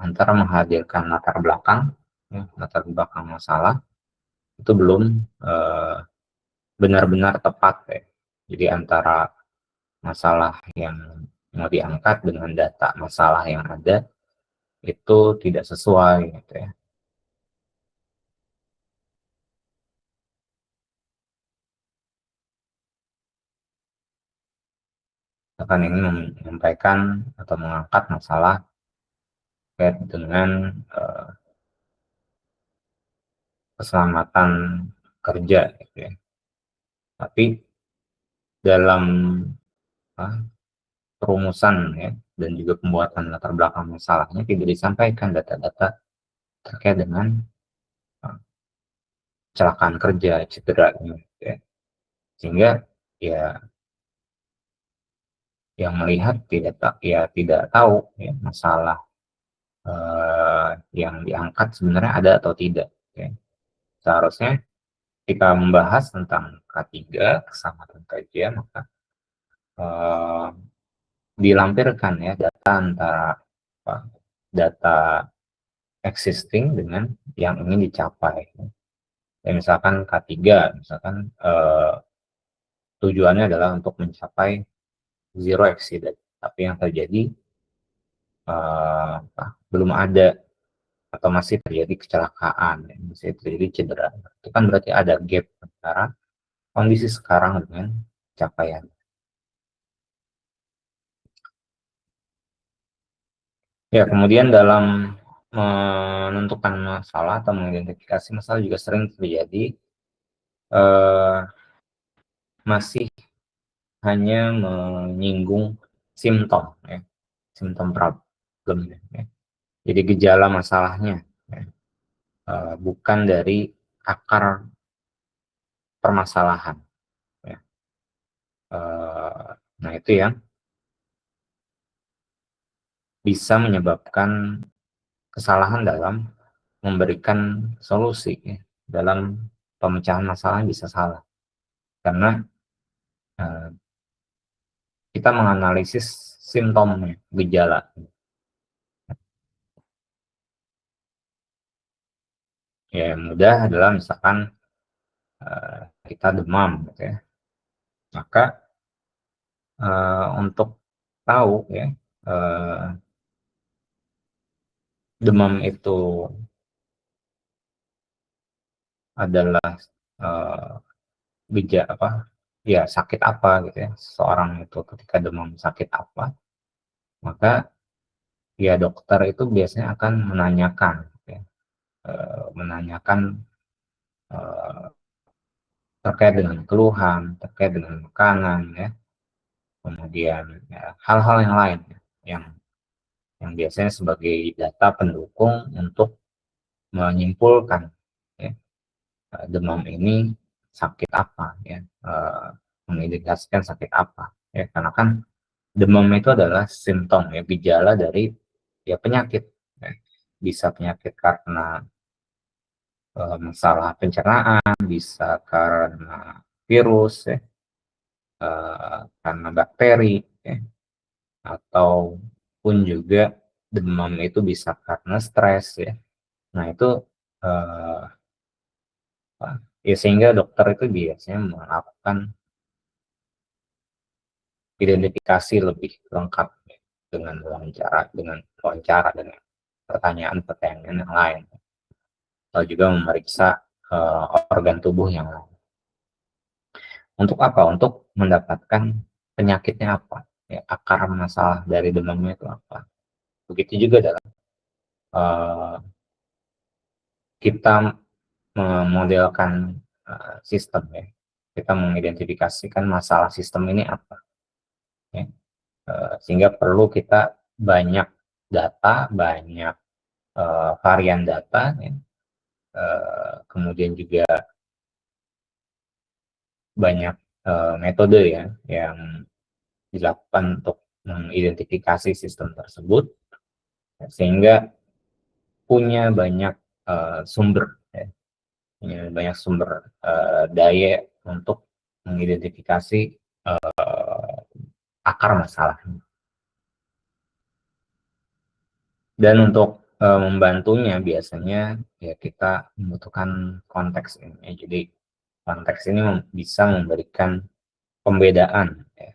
antara menghadirkan latar belakang, ya, latar belakang masalah itu belum eh, benar-benar tepat ya. Jadi antara masalah yang mau diangkat dengan data masalah yang ada itu tidak sesuai gitu ya. Akan ingin menyampaikan atau mengangkat masalah terkait dengan eh, keselamatan kerja gitu ya. Tapi dalam ah, perumusan ya dan juga pembuatan latar belakang masalahnya tidak disampaikan data-data terkait dengan uh, kecelakaan kerja, cedera gitu ya. Sehingga ya yang melihat tidak tahu ya masalah yang diangkat sebenarnya ada atau tidak, ya. Seharusnya ketika membahas tentang K3 keselamatan kerja, maka uh, dilampirkan ya data antara apa, data existing dengan yang ingin dicapai. Ya, misalkan K3, misalkan tujuannya adalah untuk mencapai zero accident, tapi yang terjadi belum ada atau masih terjadi kecelakaan, ya, masih terjadi cedera. Itu kan berarti ada gap antara kondisi sekarang dengan capaian. Ya, kemudian dalam menentukan masalah atau mengidentifikasi masalah juga sering terjadi eh, masih hanya menyinggung simptom, ya, simptom problem, ya. Jadi gejala masalahnya, ya, bukan dari akar permasalahan, ya. Nah itu yang bisa menyebabkan kesalahan dalam memberikan solusi, ya. Dalam pemecahan masalah bisa salah karena uh, kita menganalisis simptomnya, gejala. Ya, yang mudah adalah misalkan kita demam gitu ya, maka untuk tahu ya uh, demam itu adalah uh, apa ya, sakit apa gitu ya, seseorang itu ketika demam sakit apa, maka ya dokter itu biasanya akan menanyakan gitu ya, menanyakan uh, terkait dengan keluhan, terkait dengan makanan ya, kemudian ya, hal-hal yang lain ya, yang biasanya sebagai data pendukung untuk menyimpulkan ya, demam ini sakit apa ya, mengindikasikan sakit apa ya, karena kan demam itu adalah simptom ya, gejala dari ya penyakit ya. Bisa penyakit karena masalah pencernaan, bisa karena virus ya, karena bakteri ya, ataupun juga demam itu bisa karena stres ya. Nah itu eh, ya sehingga dokter itu biasanya melakukan identifikasi lebih lengkap ya, dengan wawancara dengan pertanyaan-pertanyaan yang lain, atau juga memeriksa organ tubuh yang lain. Untuk apa? Untuk mendapatkan penyakitnya apa, ya, akar masalah dari demamnya itu apa. Begitu juga dalam uh, kita memodelkan sistem ya, kita mengidentifikasikan masalah sistem ini apa ya. Sehingga perlu kita banyak data, banyak varian data ya. Kemudian juga banyak metode ya yang dilakukan untuk mengidentifikasi sistem tersebut, ya, sehingga punya banyak sumber ya, punya banyak sumber daya untuk mengidentifikasi akar masalah. Dan untuk membantunya biasanya ya kita membutuhkan konteks ini ya. Jadi konteks ini bisa memberikan pembedaan ya,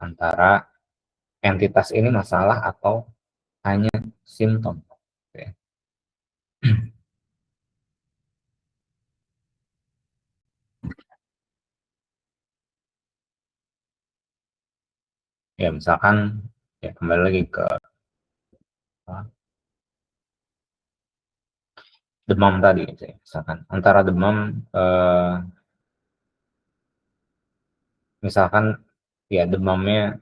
antara entitas ini masalah atau hanya simptom ya. Ya misalkan ya kembali lagi ke demam tadi gitu ya. Misalkan antara demam misalkan ya demamnya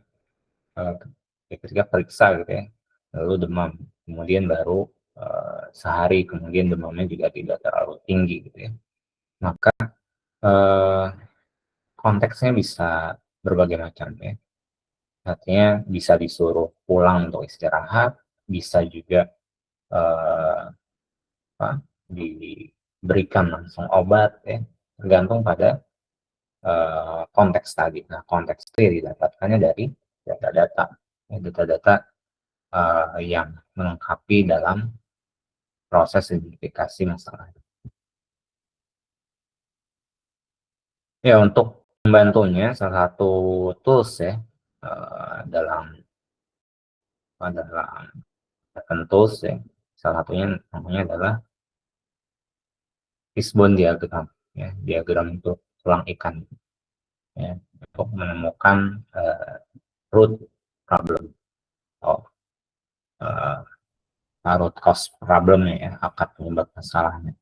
ketika periksa gitu ya, lalu demam, kemudian baru sehari kemudian demamnya juga tidak terlalu tinggi gitu ya, maka eh, konteksnya bisa berbagai macam ya. Artinya bisa disuruh pulang untuk istirahat, bisa juga eh, apa, diberikan langsung obat ya, tergantung pada konteks tadi. Nah, konteks itu ya didapatkannya dari data-data, ya, data-data yang melengkapi dalam proses identifikasi masalah. Ya, untuk membantunya salah satu tools ya dalam tools ya, salah satunya namanya adalah fishbone diagram ya, diagram untuk tulang ikan ya, untuk menemukan root problem atau uh, root cause problem ya, akar penyebab masalahnya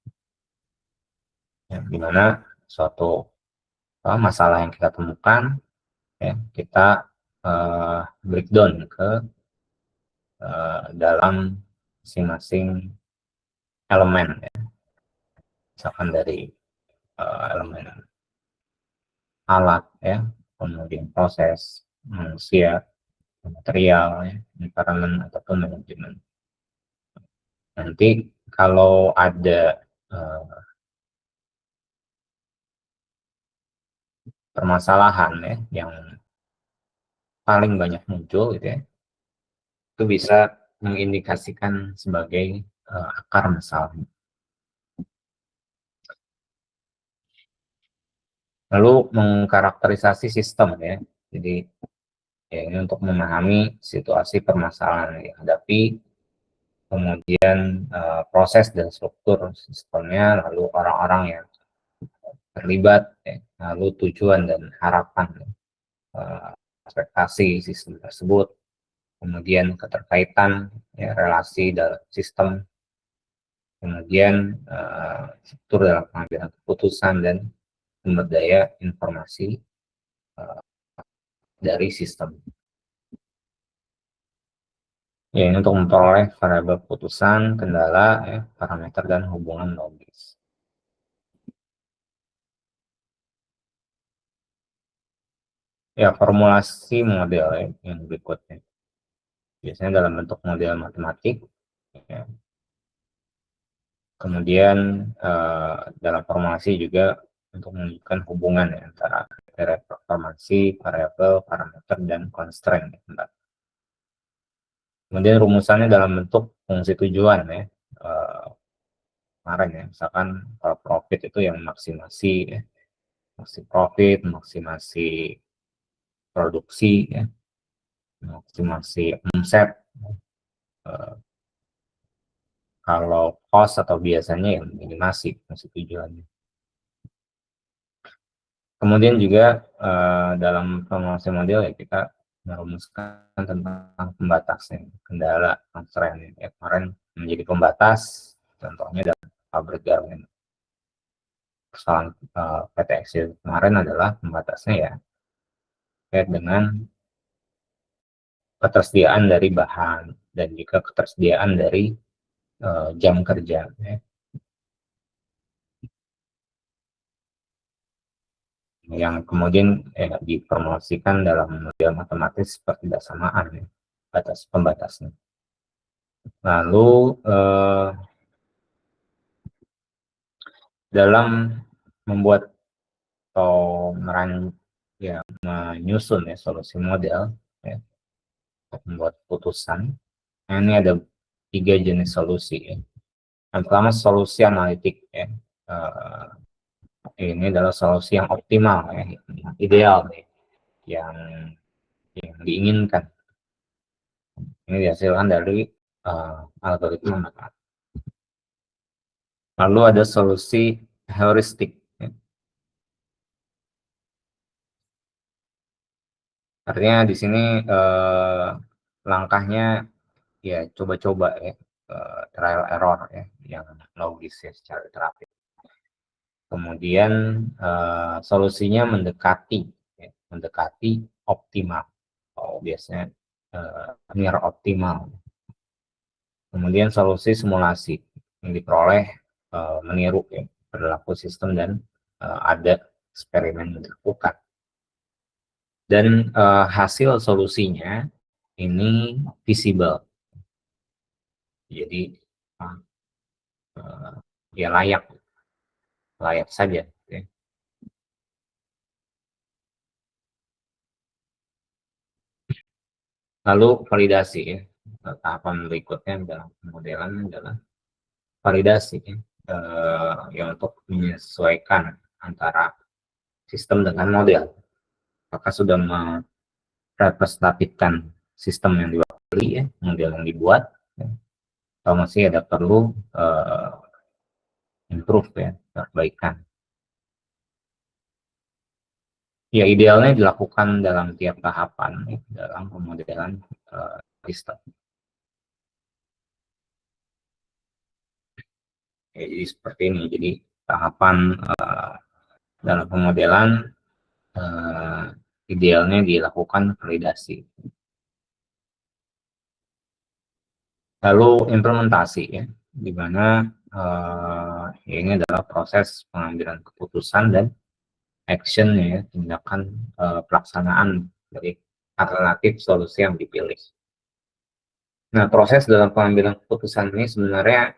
ya, dimana suatu masalah yang kita temukan ya, kita breakdown ke dalam masing-masing elemen ya. Misalkan dari elemen alat ya, kemudian proses, manusia, material ya, environment ataupun manajemen. Nanti kalau ada permasalahan ya yang paling banyak muncul gitu ya, itu bisa mengindikasikan sebagai akar masalah. Lalu mengkarakterisasi sistem ya. Jadi ya, ini untuk memahami situasi permasalahan yang dihadapi, kemudian proses dan struktur sistemnya, lalu orang-orang yang terlibat, lalu tujuan dan harapan, ekspektasi sistem tersebut, kemudian keterkaitan, relasi dalam sistem, kemudian struktur dalam pengambilan keputusan dan sumber daya informasi dari sistem. Ya, ini untuk memperoleh variabel keputusan, kendala, parameter, dan hubungan logis. Ya, formulasi model yang berikutnya. Biasanya dalam bentuk model matematik. Ya. Kemudian dalam formulasi juga untuk menunjukkan hubungan antara kriteria performansi, variabel, parameter, dan constraint. Kemudian rumusannya dalam bentuk fungsi tujuan, kemarin ya, misalkan kalau profit itu yang maksimasi, profit, maksimasi produksi, maksimasi omset. Kalau cost atau biasanya yang minimasi fungsi tujuannya. Kemudian juga dalam formulasi model ya kita merumuskan tentang pembatasnya, kendala, constraint. Ya, kemarin menjadi pembatas, contohnya dalam pabrik garmen. Persoalan PT Exil kemarin adalah pembatasnya ya terkait dengan ketersediaan dari bahan dan juga ketersediaan dari jam kerja. Ya. Yang kemudian diformulasikan dalam model matematis seperti samaan, ya, batas pembatasnya. Lalu dalam membuat atau menyusun ya solusi model, ya, untuk membuat putusan. Nah, ini ada 3 jenis solusi. Ya. Yang pertama solusi analitik. Ya. Ini adalah solusi yang optimal, ya, yang ideal, ya, yang diinginkan. Ini dihasilkan dari algoritma matematik. Lalu ada solusi heuristik. Ya. Artinya di sini langkahnya ya coba-coba ya, trial error ya, yang logis ya secara iteratif. Kemudian solusinya mendekati optimal. Biasanya near optimal. Kemudian solusi simulasi yang diperoleh meniru ya, perilaku sistem dan ada eksperimen yang dilakukan. Dan hasil solusinya ini visible. Jadi ya layak saja. Okay. Lalu validasi ya. Tahapan berikutnya dalam pemodelan adalah validasi ya. Yang untuk menyesuaikan antara sistem dengan model. Apakah sudah merepresentatifkan sistem yang diwakili ya, model yang dibuat, ya, atau masih ada perlu improve ya, perbaikan. Ya idealnya dilakukan dalam tiap tahapan ya, dalam pemodelan sistem. Ya, jadi seperti ini. Jadi tahapan dalam pemodelan idealnya dilakukan validasi. Lalu implementasi ya, di mana ini adalah proses pengambilan keputusan dan action ya, tindakan pelaksanaan dari alternatif solusi yang dipilih. Nah, proses dalam pengambilan keputusan ini sebenarnya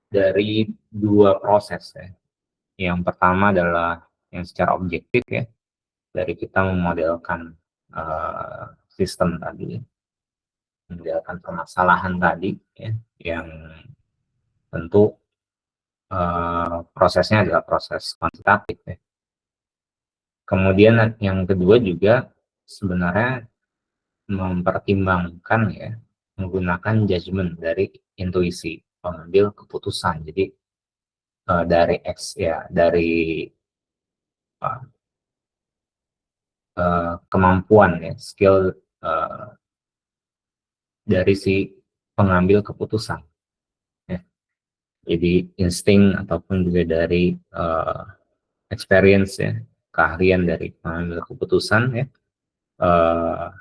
dari 2 proses ya. Yang pertama adalah yang secara objektif ya, dari kita memodelkan sistem tadi, memodelkan permasalahan tadi ya, yang tentu prosesnya adalah proses kuantitatif ya. Kemudian yang kedua juga sebenarnya mempertimbangkan ya, menggunakan judgement dari intuisi pengambil keputusan. Jadi dari kemampuan ya, skill uh, dari si pengambil keputusan ya. Jadi insting ataupun juga dari experience ya, keahlian dari pengambil keputusan ya, uh,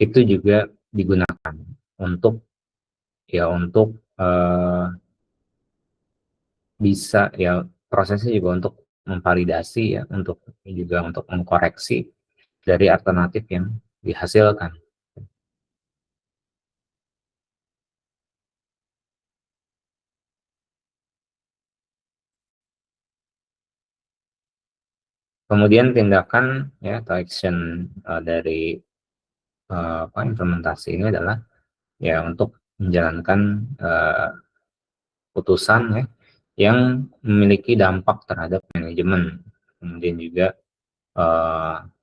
itu juga digunakan untuk bisa ya, prosesnya juga untuk memvalidasi ya, untuk juga untuk mengkoreksi dari alternatif yang dihasilkan. Kemudian tindakan ya atau action dari implementasi ini adalah ya untuk menjalankan putusan ya yang memiliki dampak terhadap manajemen, kemudian juga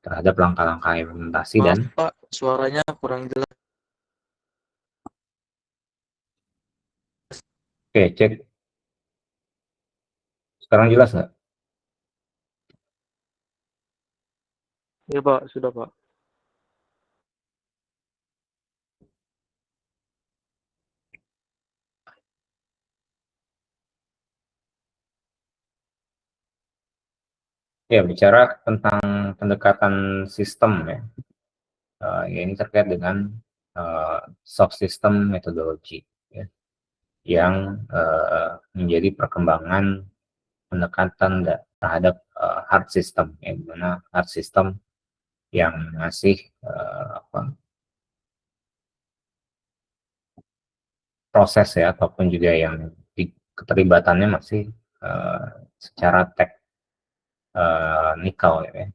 terhadap langkah-langkah implementasi. Maaf Dan Pak, suaranya kurang jelas. oke, cek sekarang jelas nggak? Iya Pak, sudah Pak. Ya, bicara tentang pendekatan sistem ya, ya ini terkait dengan soft system methodology ya, yang menjadi perkembangan pendekatan terhadap hard system, ya, dimana hard system yang masih proses ya, ataupun juga yang keterlibatannya masih secara teknikal ya,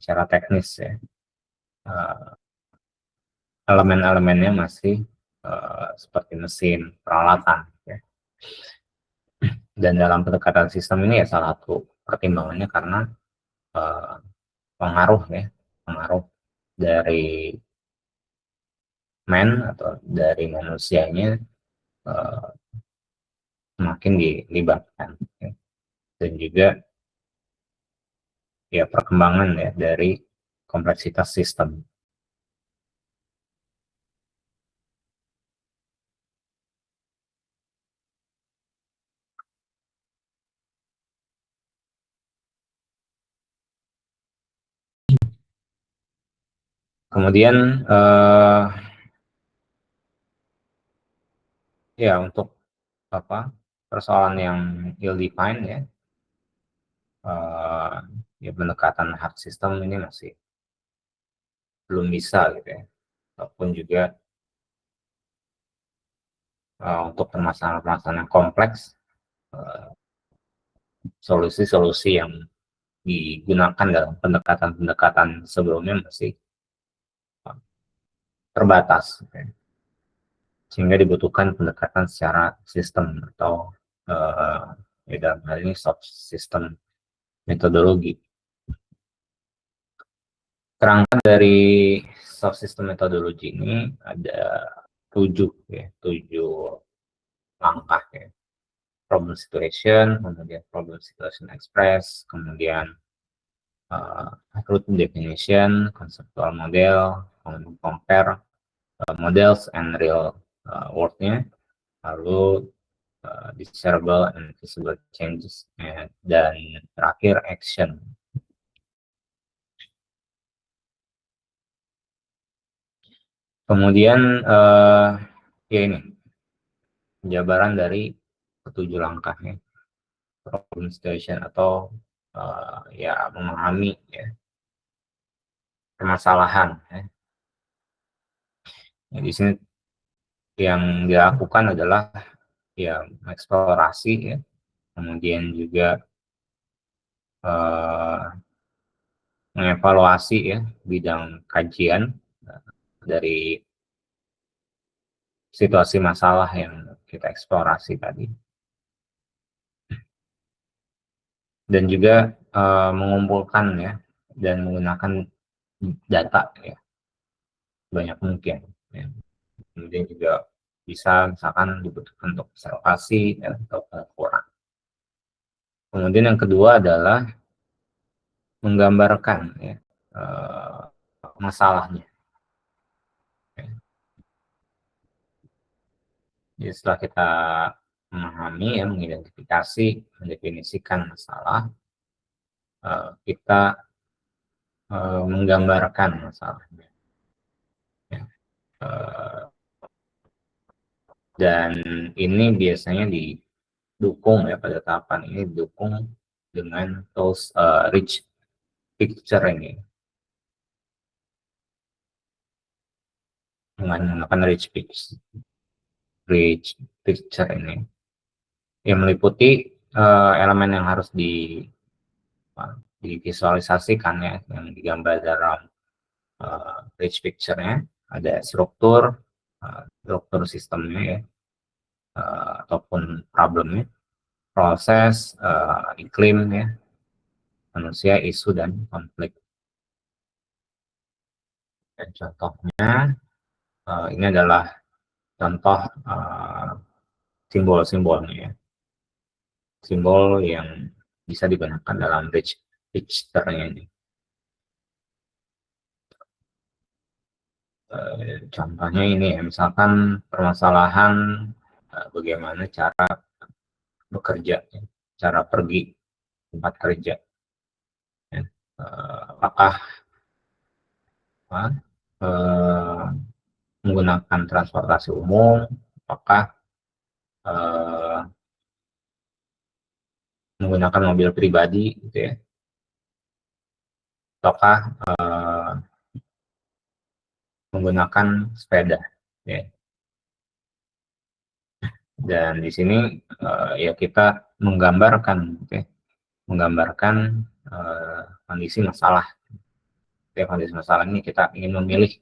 secara teknis ya, elemen-elemennya masih seperti mesin, peralatan ya. Dan dalam pendekatan sistem ini ya salah satu pertimbangannya karena uh, pengaruh ya, pengaruh dari atau dari manusianya uh, semakin dilibatkan ya. Dan juga ya perkembangan ya dari kompleksitas sistem. Kemudian ya untuk persoalan yang ill defined ya, ya pendekatan hard system ini masih belum bisa gitu ya, ataupun juga untuk permasalahan-permasalahan yang kompleks, solusi-solusi yang digunakan dalam pendekatan-pendekatan sebelumnya masih terbatas gitu ya. Sehingga dibutuhkan pendekatan secara sistem atau ya dalam hal ini soft system metodologi. Kerangka dari soft system methodology ini ada 7 ya, 7 langkah ya. Problem situation, kemudian problem situation express, kemudian root definition, conceptual model, kemudian compare models and real world-nya, lalu desirable and visible changes, dan terakhir action. Kemudian ya ini penjabaran dari ketujuh langkahnya, problem situation atau ya memahami ya permasalahan ya. Ya, di sini yang dilakukan adalah ya eksplorasi ya, kemudian juga mengevaluasi ya bidang kajian dari situasi masalah yang kita eksplorasi tadi, dan juga mengumpulkan ya dan menggunakan data ya sebanyak mungkin. Ya. Kemudian juga bisa misalkan dibutuhkan untuk observasi ya, atau pengukuran. Kemudian yang kedua adalah menggambarkan ya, masalahnya. Ya. Jadi setelah kita memahami ya, mengidentifikasi, mendefinisikan masalah, kita menggambarkan masalahnya. Ya. Dan ini biasanya didukung ya, pada tahapan ini didukung dengan tools rich picture ini, dengan menggunakan rich picture ini yang meliputi elemen yang harus divisualisasikan ya, yang digambar dalam rich picture-nya. Ada struktur sistemnya ya, ataupun problemnya, proses, iklim ya, manusia, isu, dan konflik. Dan contohnya ini adalah contoh simbol-simbolnya ya, simbol yang bisa digunakan dalam rich picture-nya ini. Contohnya ini ya, misalkan permasalahan bagaimana cara bekerja, ya, cara pergi tempat kerja, ya. Apakah menggunakan transportasi umum, apakah menggunakan mobil pribadi, gitu ya, ataukah menggunakan sepeda, ya. Dan di sini ya kita menggambarkan, gitu ya, menggambarkan kondisi masalah. Ya, kondisi masalah ini kita ingin memilih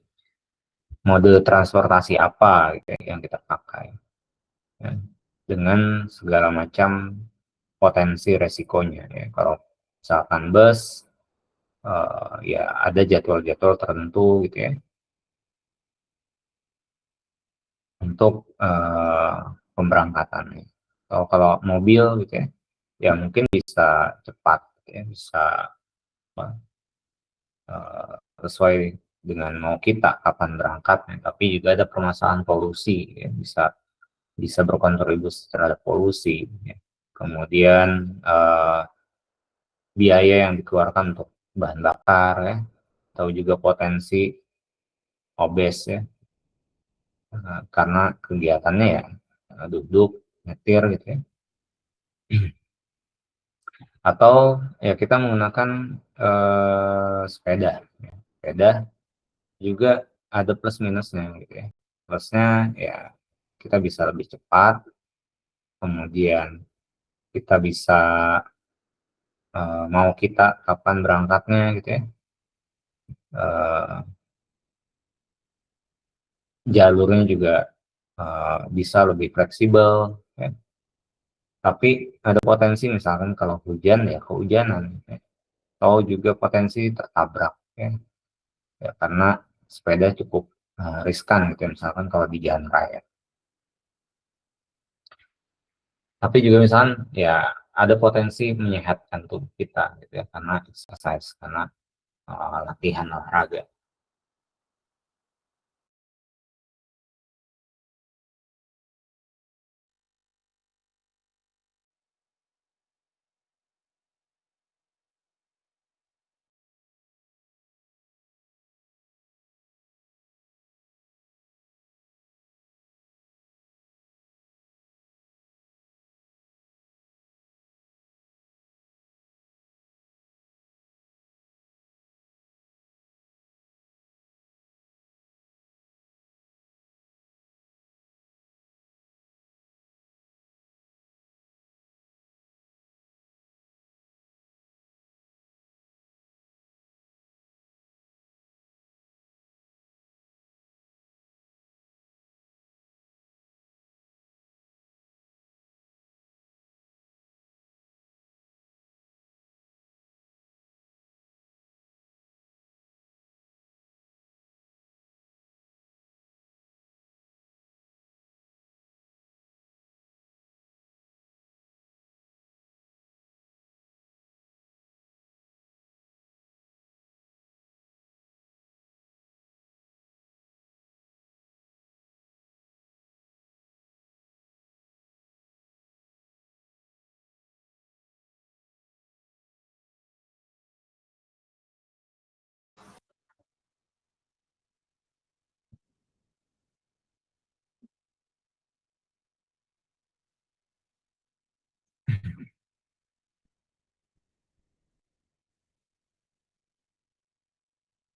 mode transportasi apa gitu ya, yang kita pakai, ya, dengan segala macam potensi resikonya. Ya. Kalau misalkan bus, ya ada jadwal-jadwal tertentu gitu ya, untuk pemberangkatannya. Kalau mobil gitu ya, ya mungkin bisa cepat, ya, bisa sesuai dengan mau kita kapan berangkatnya. Tapi juga ada permasalahan polusi, ya, bisa berkontribusi terhadap polusi. Ya. Kemudian biaya yang dikeluarkan untuk bahan bakar ya, atau juga potensi obes ya, karena kegiatannya ya duduk, nyetir gitu ya. Atau ya kita menggunakan sepeda. Ya. Sepeda juga ada plus minusnya gitu ya. Plusnya ya kita bisa lebih cepat, kemudian kita bisa mau kita kapan berangkatnya gitu ya. Jalurnya juga bisa lebih fleksibel ya. Tapi ada potensi misalkan kalau hujan ya kehujanan ya. Atau juga potensi tertabrak ya. Ya karena sepeda cukup riskan gitu ya, misalkan kalau di jalan raya. Tapi juga misalkan ya ada potensi menyehatkan tubuh kita gitu ya, karena exercise, karena latihan olahraga.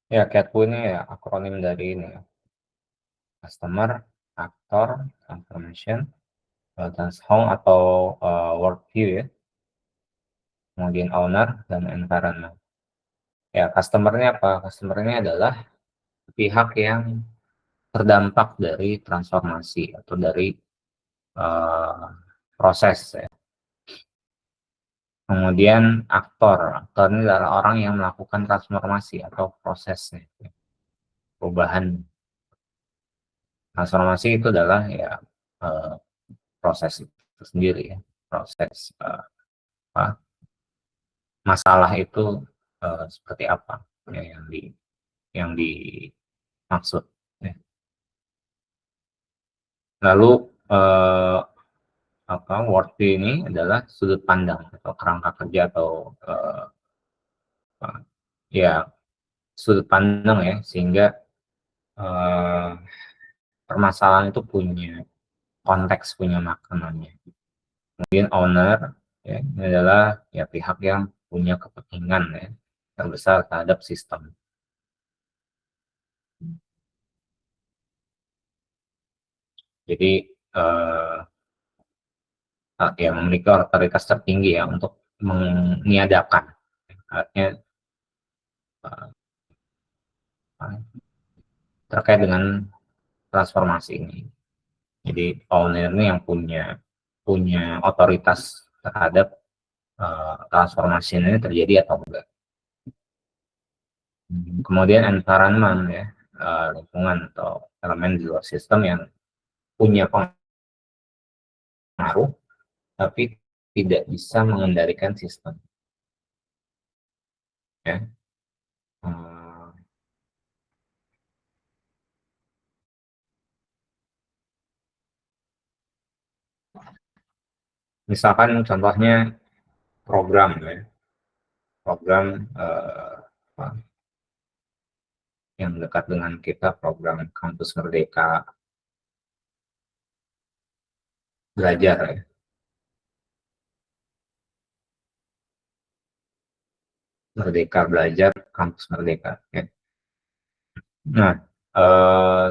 Ya, CATWO ini ya akronim dari ini ya. Customer, Actor, Transformation, Transform atau Worldview ya. Kemudian Owner dan Environment. Ya, customer-nya apa? Customer-nya adalah pihak yang terdampak dari transformasi atau dari uh, proses ya. Kemudian aktor ini adalah orang yang melakukan transformasi atau prosesnya, perubahan. Transformasi itu adalah ya uh, proses itu sendiri ya, proses apa, masalah itu seperti apa ya, yang dimaksud. Ya. Lalu worldview ini adalah sudut pandang atau kerangka kerja atau ya sudut pandang ya, sehingga eh, permasalahan itu punya konteks, punya maknanya. Kemudian owner ya, ini adalah ya pihak yang punya kepentingan ya terbesar terhadap sistem. Jadi ya memiliki otoritas tertinggi ya untuk meniadakan, artinya terkait dengan transformasi ini. Jadi owner ini yang punya otoritas terhadap transformasi ini terjadi atau enggak. Kemudian environment ya, lingkungan atau elemen di luar sistem yang punya pengaruh tapi tidak bisa mengendalikan sistem. Ya. Misalkan contohnya program ya, program yang dekat dengan kita, program Kampus Merdeka Belajar ya. Merdeka Belajar, Kampus Merdeka. Ya. Nah,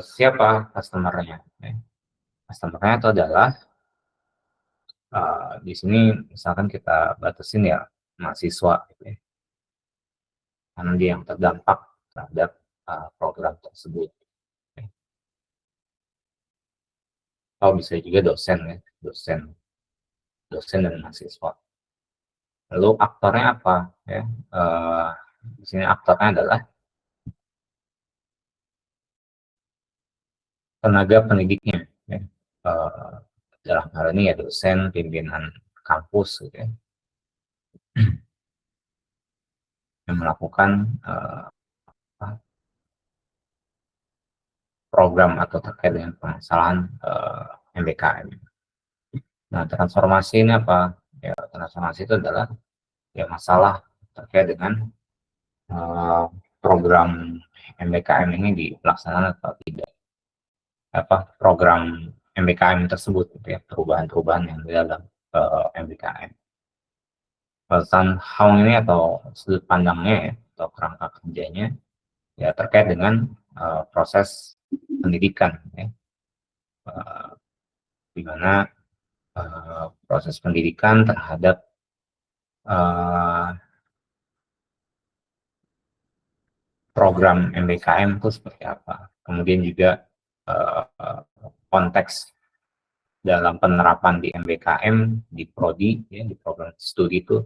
siapa customer-nya? Ya. Customer-nya itu adalah di sini misalkan kita batasin ya mahasiswa, gitu ya. Karena dia yang terdampak terhadap program tersebut. Ya. Atau bisa juga dosen ya, dosen dan mahasiswa. Lalu aktornya apa? Ya, di sini aktornya adalah tenaga pendidiknya. Ya. Dalam hal ini ya dosen, pimpinan kampus, gitu ya, yang melakukan program atau terkait dengan permasalahan MBKM. Nah, transformasi ini apa? Ya, transformasi itu adalah ya masalah terkait dengan program MBKM ini dilaksanakan atau tidak. Apa program MBKM tersebut, gitu ya, perubahan-perubahan yang di dalam MBKM. Pesan Haung ini atau sudut pandangnya ya, atau kerangka kerjanya ya terkait dengan proses pendidikan ya, di mana proses pendidikan terhadap program MBKM itu seperti apa. Kemudian juga konteks dalam penerapan di MBKM, di prodi, ya, di program studi itu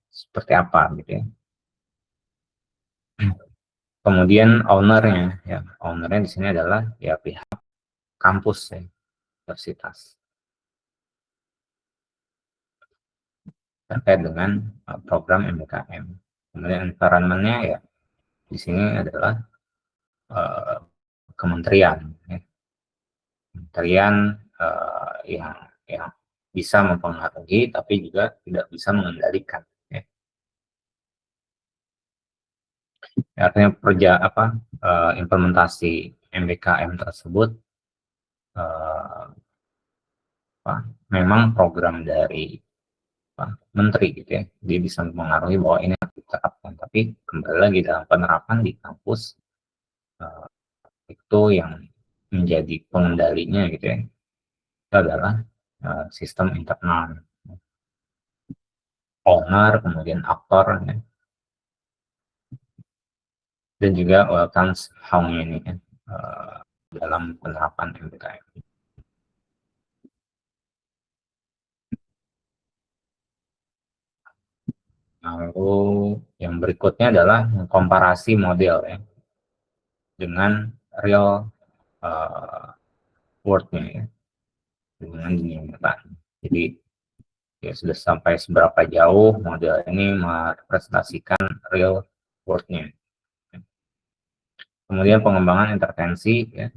seperti apa gitu ya. Kemudian ownernya, ya ownernya di sini adalah ya pihak kampus ya, universitas, terkait dengan program MBKM. Kemudian environment-nya ya di sini adalah kementerian, ya. Kementerian yang bisa mempengaruhi tapi juga tidak bisa mengendalikan. Ya. Artinya implementasi MBKM tersebut memang program dari menteri gitu ya, dia bisa mempengaruhi bahwa ini harus diterapkan, tapi kembali lagi dalam penerapan di kampus itu yang menjadi pengendalinya gitu ya, itu adalah sistem internal, owner, kemudian aktor ya, dan juga Welkans Hong ini kan dalam penerapan MBKM. Lalu yang berikutnya adalah komparasi model ya dengan real world-nya ya, dengan dunia nyata. Jadi ya sudah sampai seberapa jauh model ini merepresentasikan real world-nya. Kemudian pengembangan intervensi ya,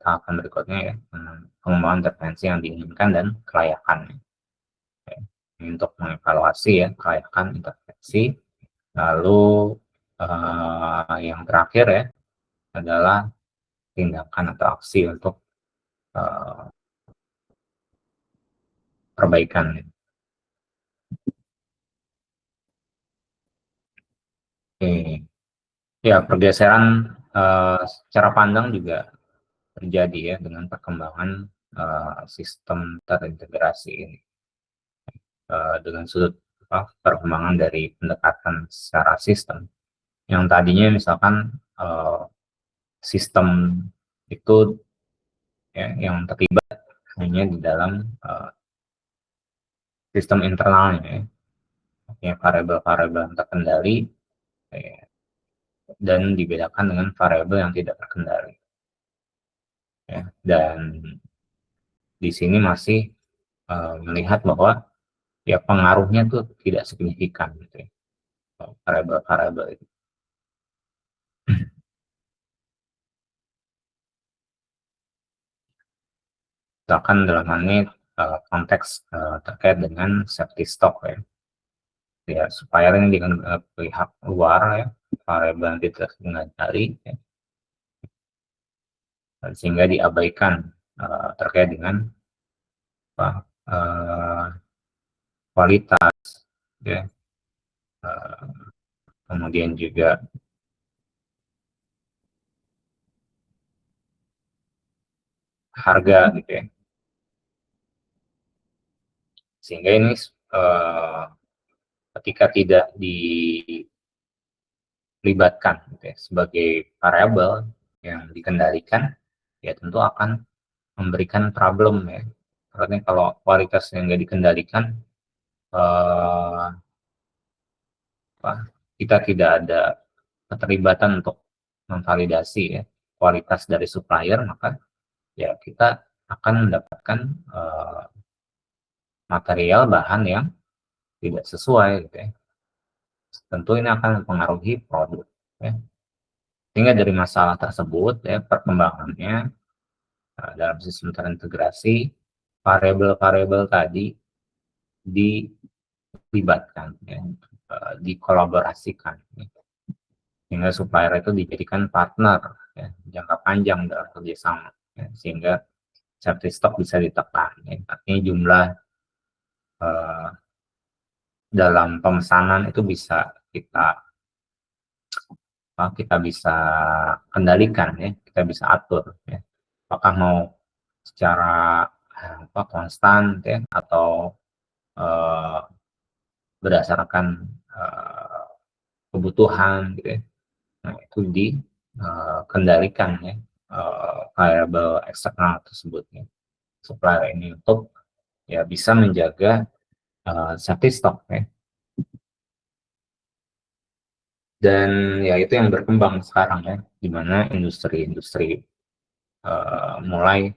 tahapan berikutnya ya, pengembangan intervensi yang diinginkan dan kelayakan ya. Untuk mengevaluasi ya kelayakan intervensi. Lalu yang terakhir ya adalah tindakan atau aksi untuk perbaikan. Oke. Ya, pergeseran secara pandang juga terjadi ya dengan perkembangan sistem terintegrasi ini. Dengan sudut perkembangan dari pendekatan secara sistem. Yang tadinya misalkan sistem itu ya, yang terlibat hanya di dalam sistem internalnya ya, variabel-variabel yang terkendali ya, dan dibedakan dengan variabel yang tidak terkendali ya. Dan di sini masih melihat bahwa ya pengaruhnya tuh tidak signifikan gitu ya, variabel-variabel itu. Misalkan dalam hal ini konteks terkait dengan safety stock ya supaya ini dengan pihak luar ya, variabel yang tidak terkendali ya, sehingga diabaikan terkait dengan kualitas ya, kemudian juga harga gitu ya, sehingga ini ketika tidak dilibatkan gitu ya, sebagai variabel yang dikendalikan ya tentu akan memberikan problem ya, karena kalau kualitas yang nggak dikendalikan kita tidak ada keterlibatan untuk memvalidasi ya kualitas dari supplier, maka ya kita akan mendapatkan material bahan yang tidak sesuai gitu ya. Tentu ini akan mempengaruhi produk ya. Sehingga dari masalah tersebut ya perkembangannya dalam sistem terintegrasi variabel-variabel tadi dilibatkan ya, dikolaborasikan ya. Sehingga supplier itu dijadikan partner ya, jangka panjang dalam kerjasama ya, sehingga safety stock bisa ditekan ya. Artinya jumlah dalam pemesanan itu bisa kita bisa kendalikan ya, kita bisa atur ya. Apakah mau secara konstan ya, atau berdasarkan kebutuhan gitu ya. Nah, itu dikendalikan ya variabel eksternal tersebut ya, supplier ini untuk ya bisa menjaga safety stock ya. Dan ya itu yang berkembang sekarang ya, di mana industri-industri mulai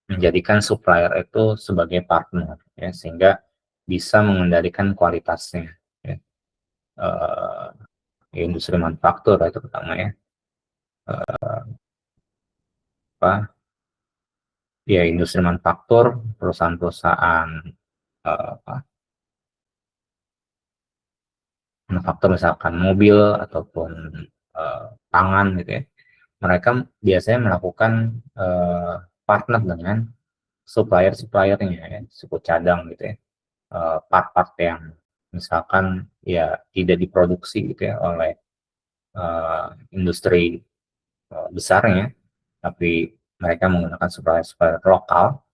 menjadikan supplier itu sebagai partner ya, sehingga bisa mengendalikan kualitasnya ya. Industri manufaktur itu pertama ya, ya industri manufaktur, perusahaan-perusahaan manufaktur misalkan mobil ataupun pangan gitu ya, mereka biasanya melakukan partner dengan supplier-suppliernya ya, suku cadang gitu ya, part-part yang misalkan ya tidak diproduksi gitu ya oleh industri besarnya, tapi mereka menggunakan supplier lokal.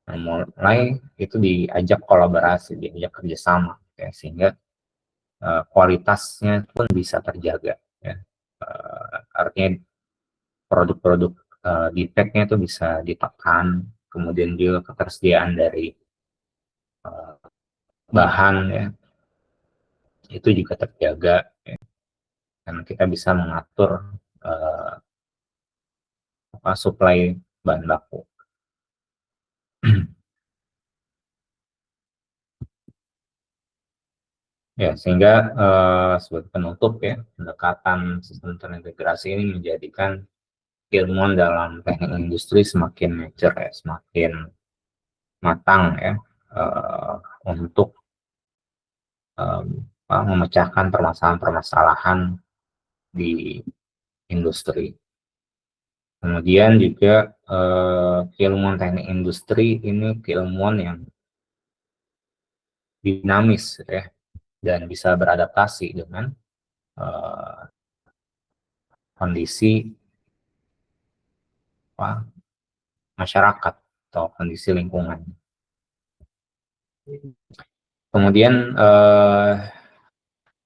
Nah, mulai itu diajak kolaborasi, diajak kerjasama, ya, sehingga kualitasnya pun bisa terjaga. Ya. Artinya produk-produk defect-nya itu bisa ditekan, kemudian juga ketersediaan dari bahan ya itu juga terjaga, ya, karena kita bisa mengatur supply bahan baku. Ya, sehingga sebagai penutup ya, pendekatan sistem terintegrasi ini menjadikan ilmuwan dalam teknik industri semakin mature ya, semakin matang ya, untuk memecahkan permasalahan-permasalahan di industri. Kemudian juga keilmuan teknik industri ini keilmuan yang dinamis ya, dan bisa beradaptasi dengan kondisi masyarakat atau kondisi lingkungan. Kemudian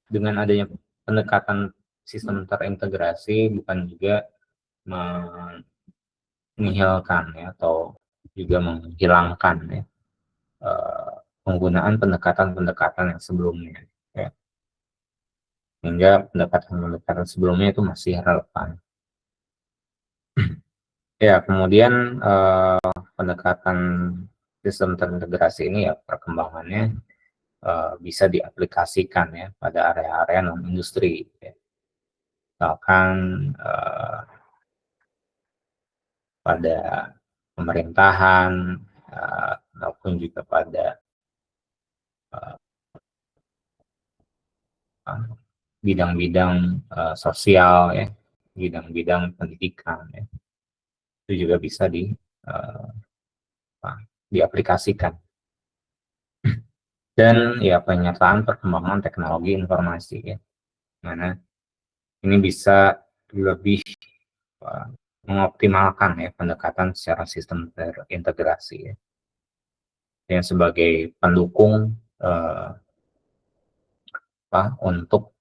dengan adanya pendekatan sistem terintegrasi bukan juga menghilangkan ya, atau juga menghilangkan ya, penggunaan pendekatan-pendekatan yang sebelumnya ya. Sehingga pendekatan-pendekatan sebelumnya itu masih relevan. Ya, kemudian pendekatan sistem terintegrasi ini ya perkembangannya bisa diaplikasikan ya pada area-area non industri. Ya. Misalkan pada pemerintahan maupun juga pada bidang-bidang sosial ya, bidang-bidang pendidikan ya, itu juga bisa diaplikasikan. Dan ya penyertaan perkembangan teknologi informasi ya, mana ini bisa lebih mengoptimalkan ya pendekatan secara sistem terintegrasi ya, yang sebagai pendukung untuk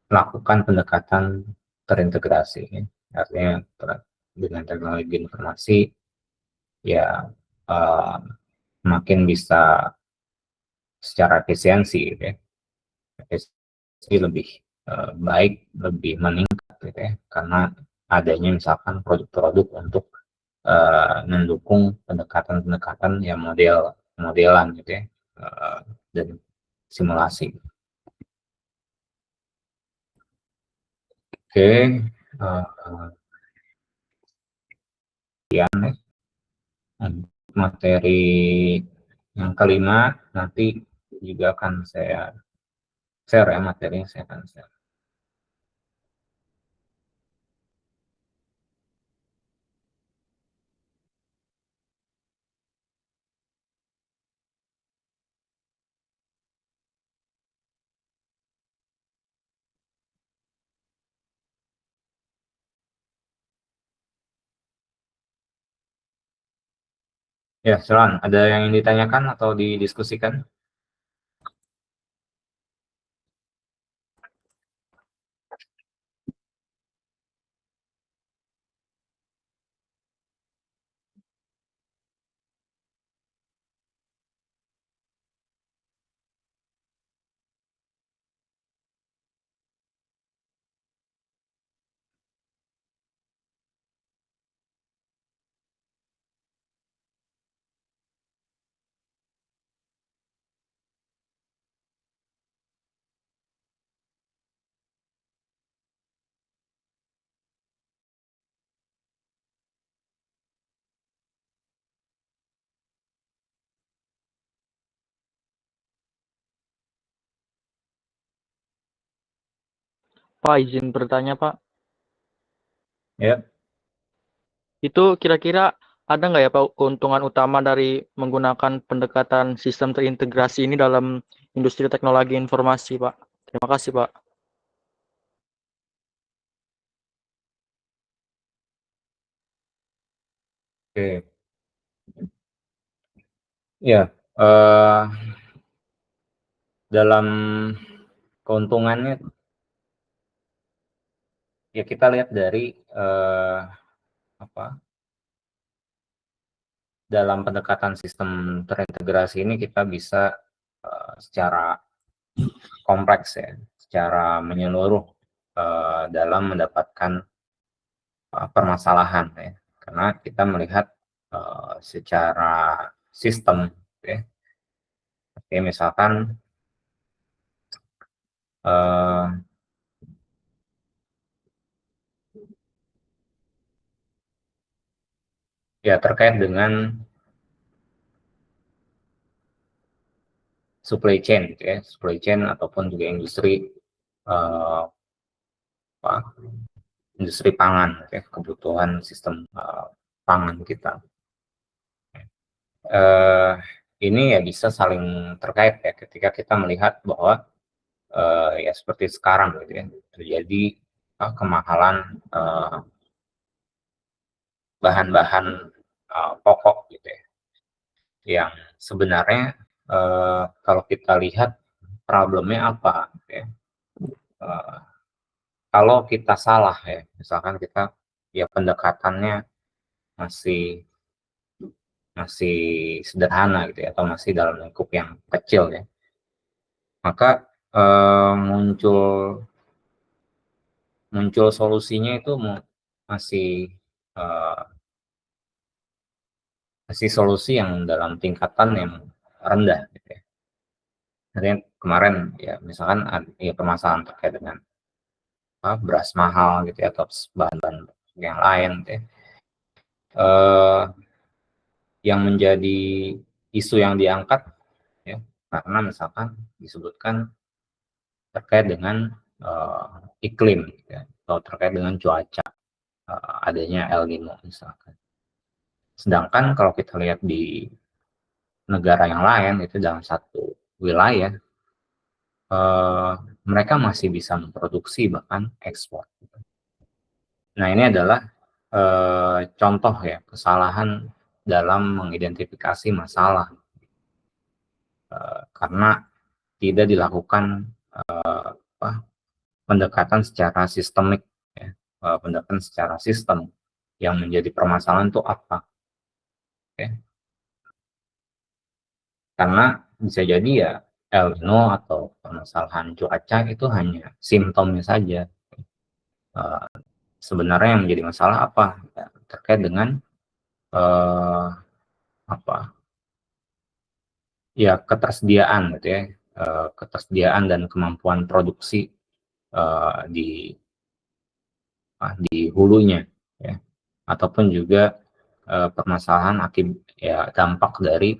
melakukan pendekatan terintegrasi ya. Artinya dengan teknologi informasi ya makin bisa secara efisiensi gitu ya, efisiensi lebih baik, lebih meningkat gitu ya, karena adanya misalkan produk-produk untuk mendukung pendekatan-pendekatan yang modelan gitu ya, dan simulasi. Oke, materi yang kelima nanti juga akan saya share ya, materinya saya akan share. Ya, silakan. Ada yang ditanyakan atau didiskusikan? Pak, izin bertanya, Pak. Ya. Itu kira-kira ada nggak ya Pak keuntungan utama dari menggunakan pendekatan sistem terintegrasi ini dalam industri teknologi informasi, Pak? Terima kasih, Pak. Oke, ya, eh, dalam keuntungannya ya kita lihat dari apa dalam pendekatan sistem terintegrasi ini kita bisa secara kompleks ya, secara menyeluruh dalam mendapatkan permasalahan ya, karena kita melihat secara sistem ya. Oke, misalkan eh, ya terkait dengan supply chain gitu ya, supply chain ataupun juga industri eh, apa, industri pangan ya, kebutuhan sistem pangan kita. eh, ini ya bisa saling terkait ya ketika kita melihat bahwa ya seperti sekarang gitu ya, terjadi kemahalan bahan-bahan pokok gitu ya, yang sebenarnya kalau kita lihat problemnya apa gitu ya. Eh, Kalau kita salah ya, misalkan kita ya pendekatannya masih masih sederhana gitu ya, atau masih dalam lingkup yang kecil ya, maka muncul muncul solusinya itu masih eh, masih solusi yang dalam tingkatan yang rendah gitu ya. Artinya kemarin ya misalkan ya permasalahan terkait dengan beras mahal gitu ya, atau bahan-bahan yang lain gitu ya. Eh, yang menjadi isu yang diangkat ya, karena misalkan disebutkan terkait dengan iklim gitu ya, atau terkait dengan cuaca, adanya El Nino misalkan. Sedangkan kalau kita lihat di negara yang lain itu dalam satu wilayah, eh, mereka masih bisa memproduksi bahkan ekspor. Nah ini adalah contoh ya kesalahan dalam mengidentifikasi masalah, karena tidak dilakukan apa, pendekatan secara sistemik ya, pendekatan secara sistem yang menjadi permasalahan itu apa ya. Karena bisa jadi ya El Nino atau permasalahan cuaca itu hanya simptomnya saja. Eh, Sebenarnya yang menjadi masalah apa ya, terkait dengan eh, apa ya ketersediaan gitu ya, ketersediaan dan kemampuan produksi di di hulunya ya, ataupun juga permasalahan akibat ya dampak dari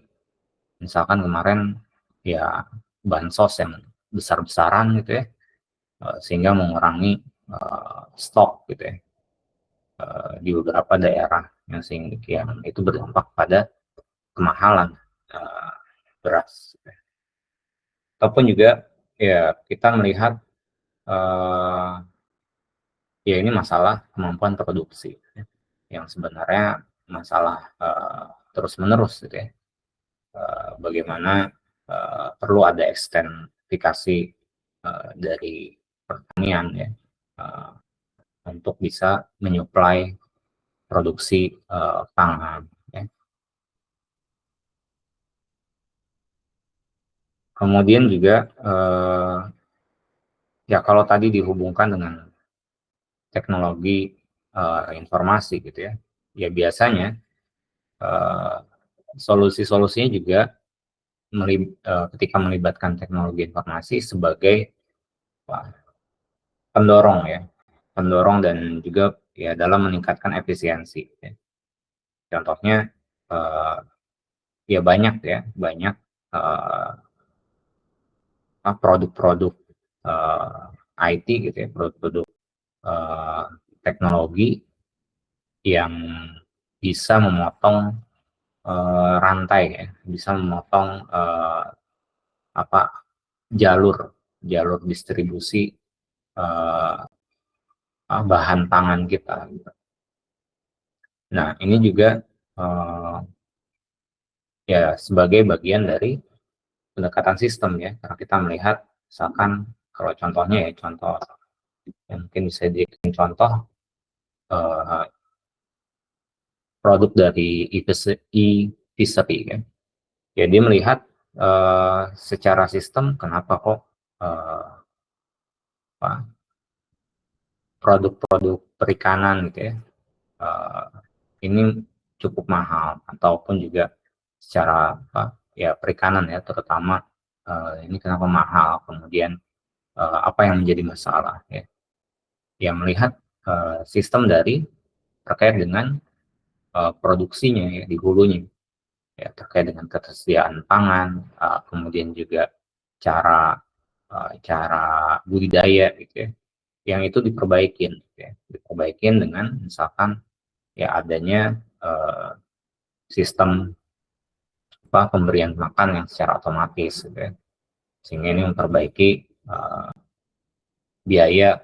misalkan kemarin ya bansos yang besar-besaran gitu ya, sehingga mengurangi stok gitu ya di beberapa daerah yang sehingga yang itu berdampak pada kemahalan uh, beras gitu ya. Ataupun juga ya kita melihat uh, ya ini masalah kemampuan produksi ya, yang sebenarnya masalah terus-menerus gitu ya. Bagaimana perlu ada ekstensifikasi dari pertanian ya, uh, untuk bisa menyuplai produksi pangan ya. Kemudian juga ya kalau tadi dihubungkan dengan teknologi informasi gitu ya, ya biasanya uh, solusi-solusinya juga ketika melibatkan teknologi informasi sebagai pendorong ya, pendorong dan juga ya dalam meningkatkan efisiensi ya. Contohnya ya banyak ya, banyak produk-produk IT gitu ya, produk-produk teknologi yang bisa memotong rantai ya, bisa memotong apa jalur jalur distribusi eh, bahan pangan kita gitu. Nah, ini juga eh, ya sebagai bagian dari pendekatan sistem ya, karena kita melihat misalkan kalau contohnya ya contoh yang mungkin bisa dijadikan contoh eh, produk dari e-fishery ya. Ya dia melihat secara sistem kenapa kok eh, produk-produk perikanan gitu ya eh, ini cukup mahal ataupun juga secara ya perikanan ya terutama ini kenapa mahal, kemudian apa yang menjadi masalah ya, yang melihat sistem dari terkait dengan produksinya ya di hulunya ya, terkait dengan ketersediaan pangan, kemudian juga cara cara budidaya gitu ya, yang itu diperbaikin gitu ya, diperbaikin dengan misalkan ya adanya sistem pemberian makan yang secara otomatis gitu ya, sehingga ini memperbaiki biaya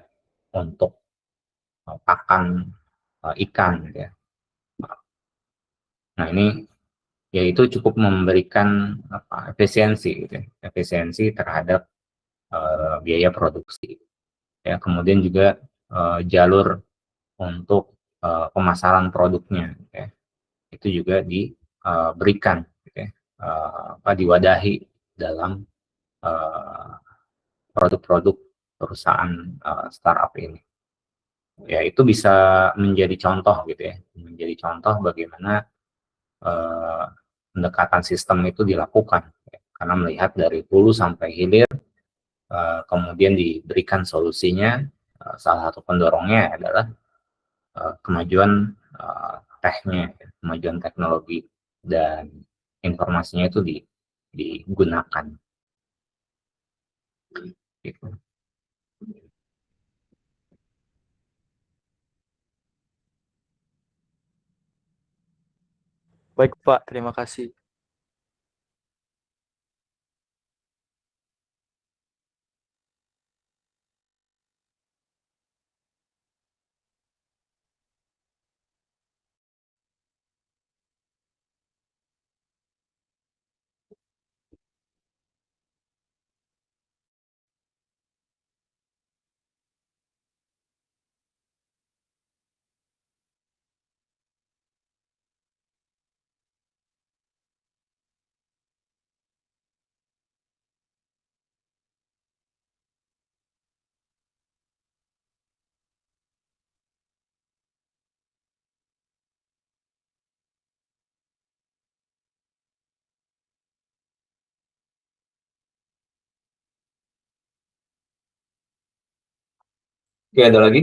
untuk pakan ikan gitu ya. Nah ini yaitu cukup memberikan efisiensi gitu ya, efisiensi terhadap biaya produksi ya, kemudian juga jalur untuk pemasaran produknya gitu ya, itu juga diberikan gitu ya, diwadahi dalam uh, produk-produk perusahaan startup ini. Ya itu bisa menjadi contoh gitu ya, menjadi contoh bagaimana eh, pendekatan sistem itu dilakukan ya. Karena melihat dari hulu sampai hilir, kemudian diberikan solusinya, salah satu pendorongnya adalah kemajuan kemajuan teknologi dan informasinya itu digunakan gitu. Baik, Pak. Terima kasih. Oke, ada lagi?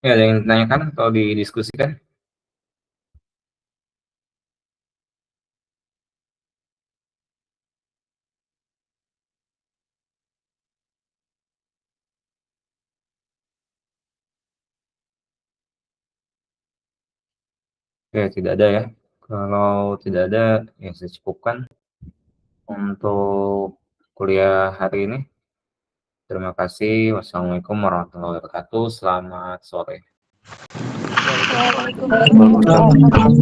Ya, ada yang ditanyakan atau didiskusikan? Oke, tidak ada ya. Kalau tidak ada, ya saya cukupkan untuk kuliah hari ini. Terima kasih. Wassalamualaikum warahmatullahi wabarakatuh. Selamat sore. Waalaikumsalam warahmatullahi wabarakatuh.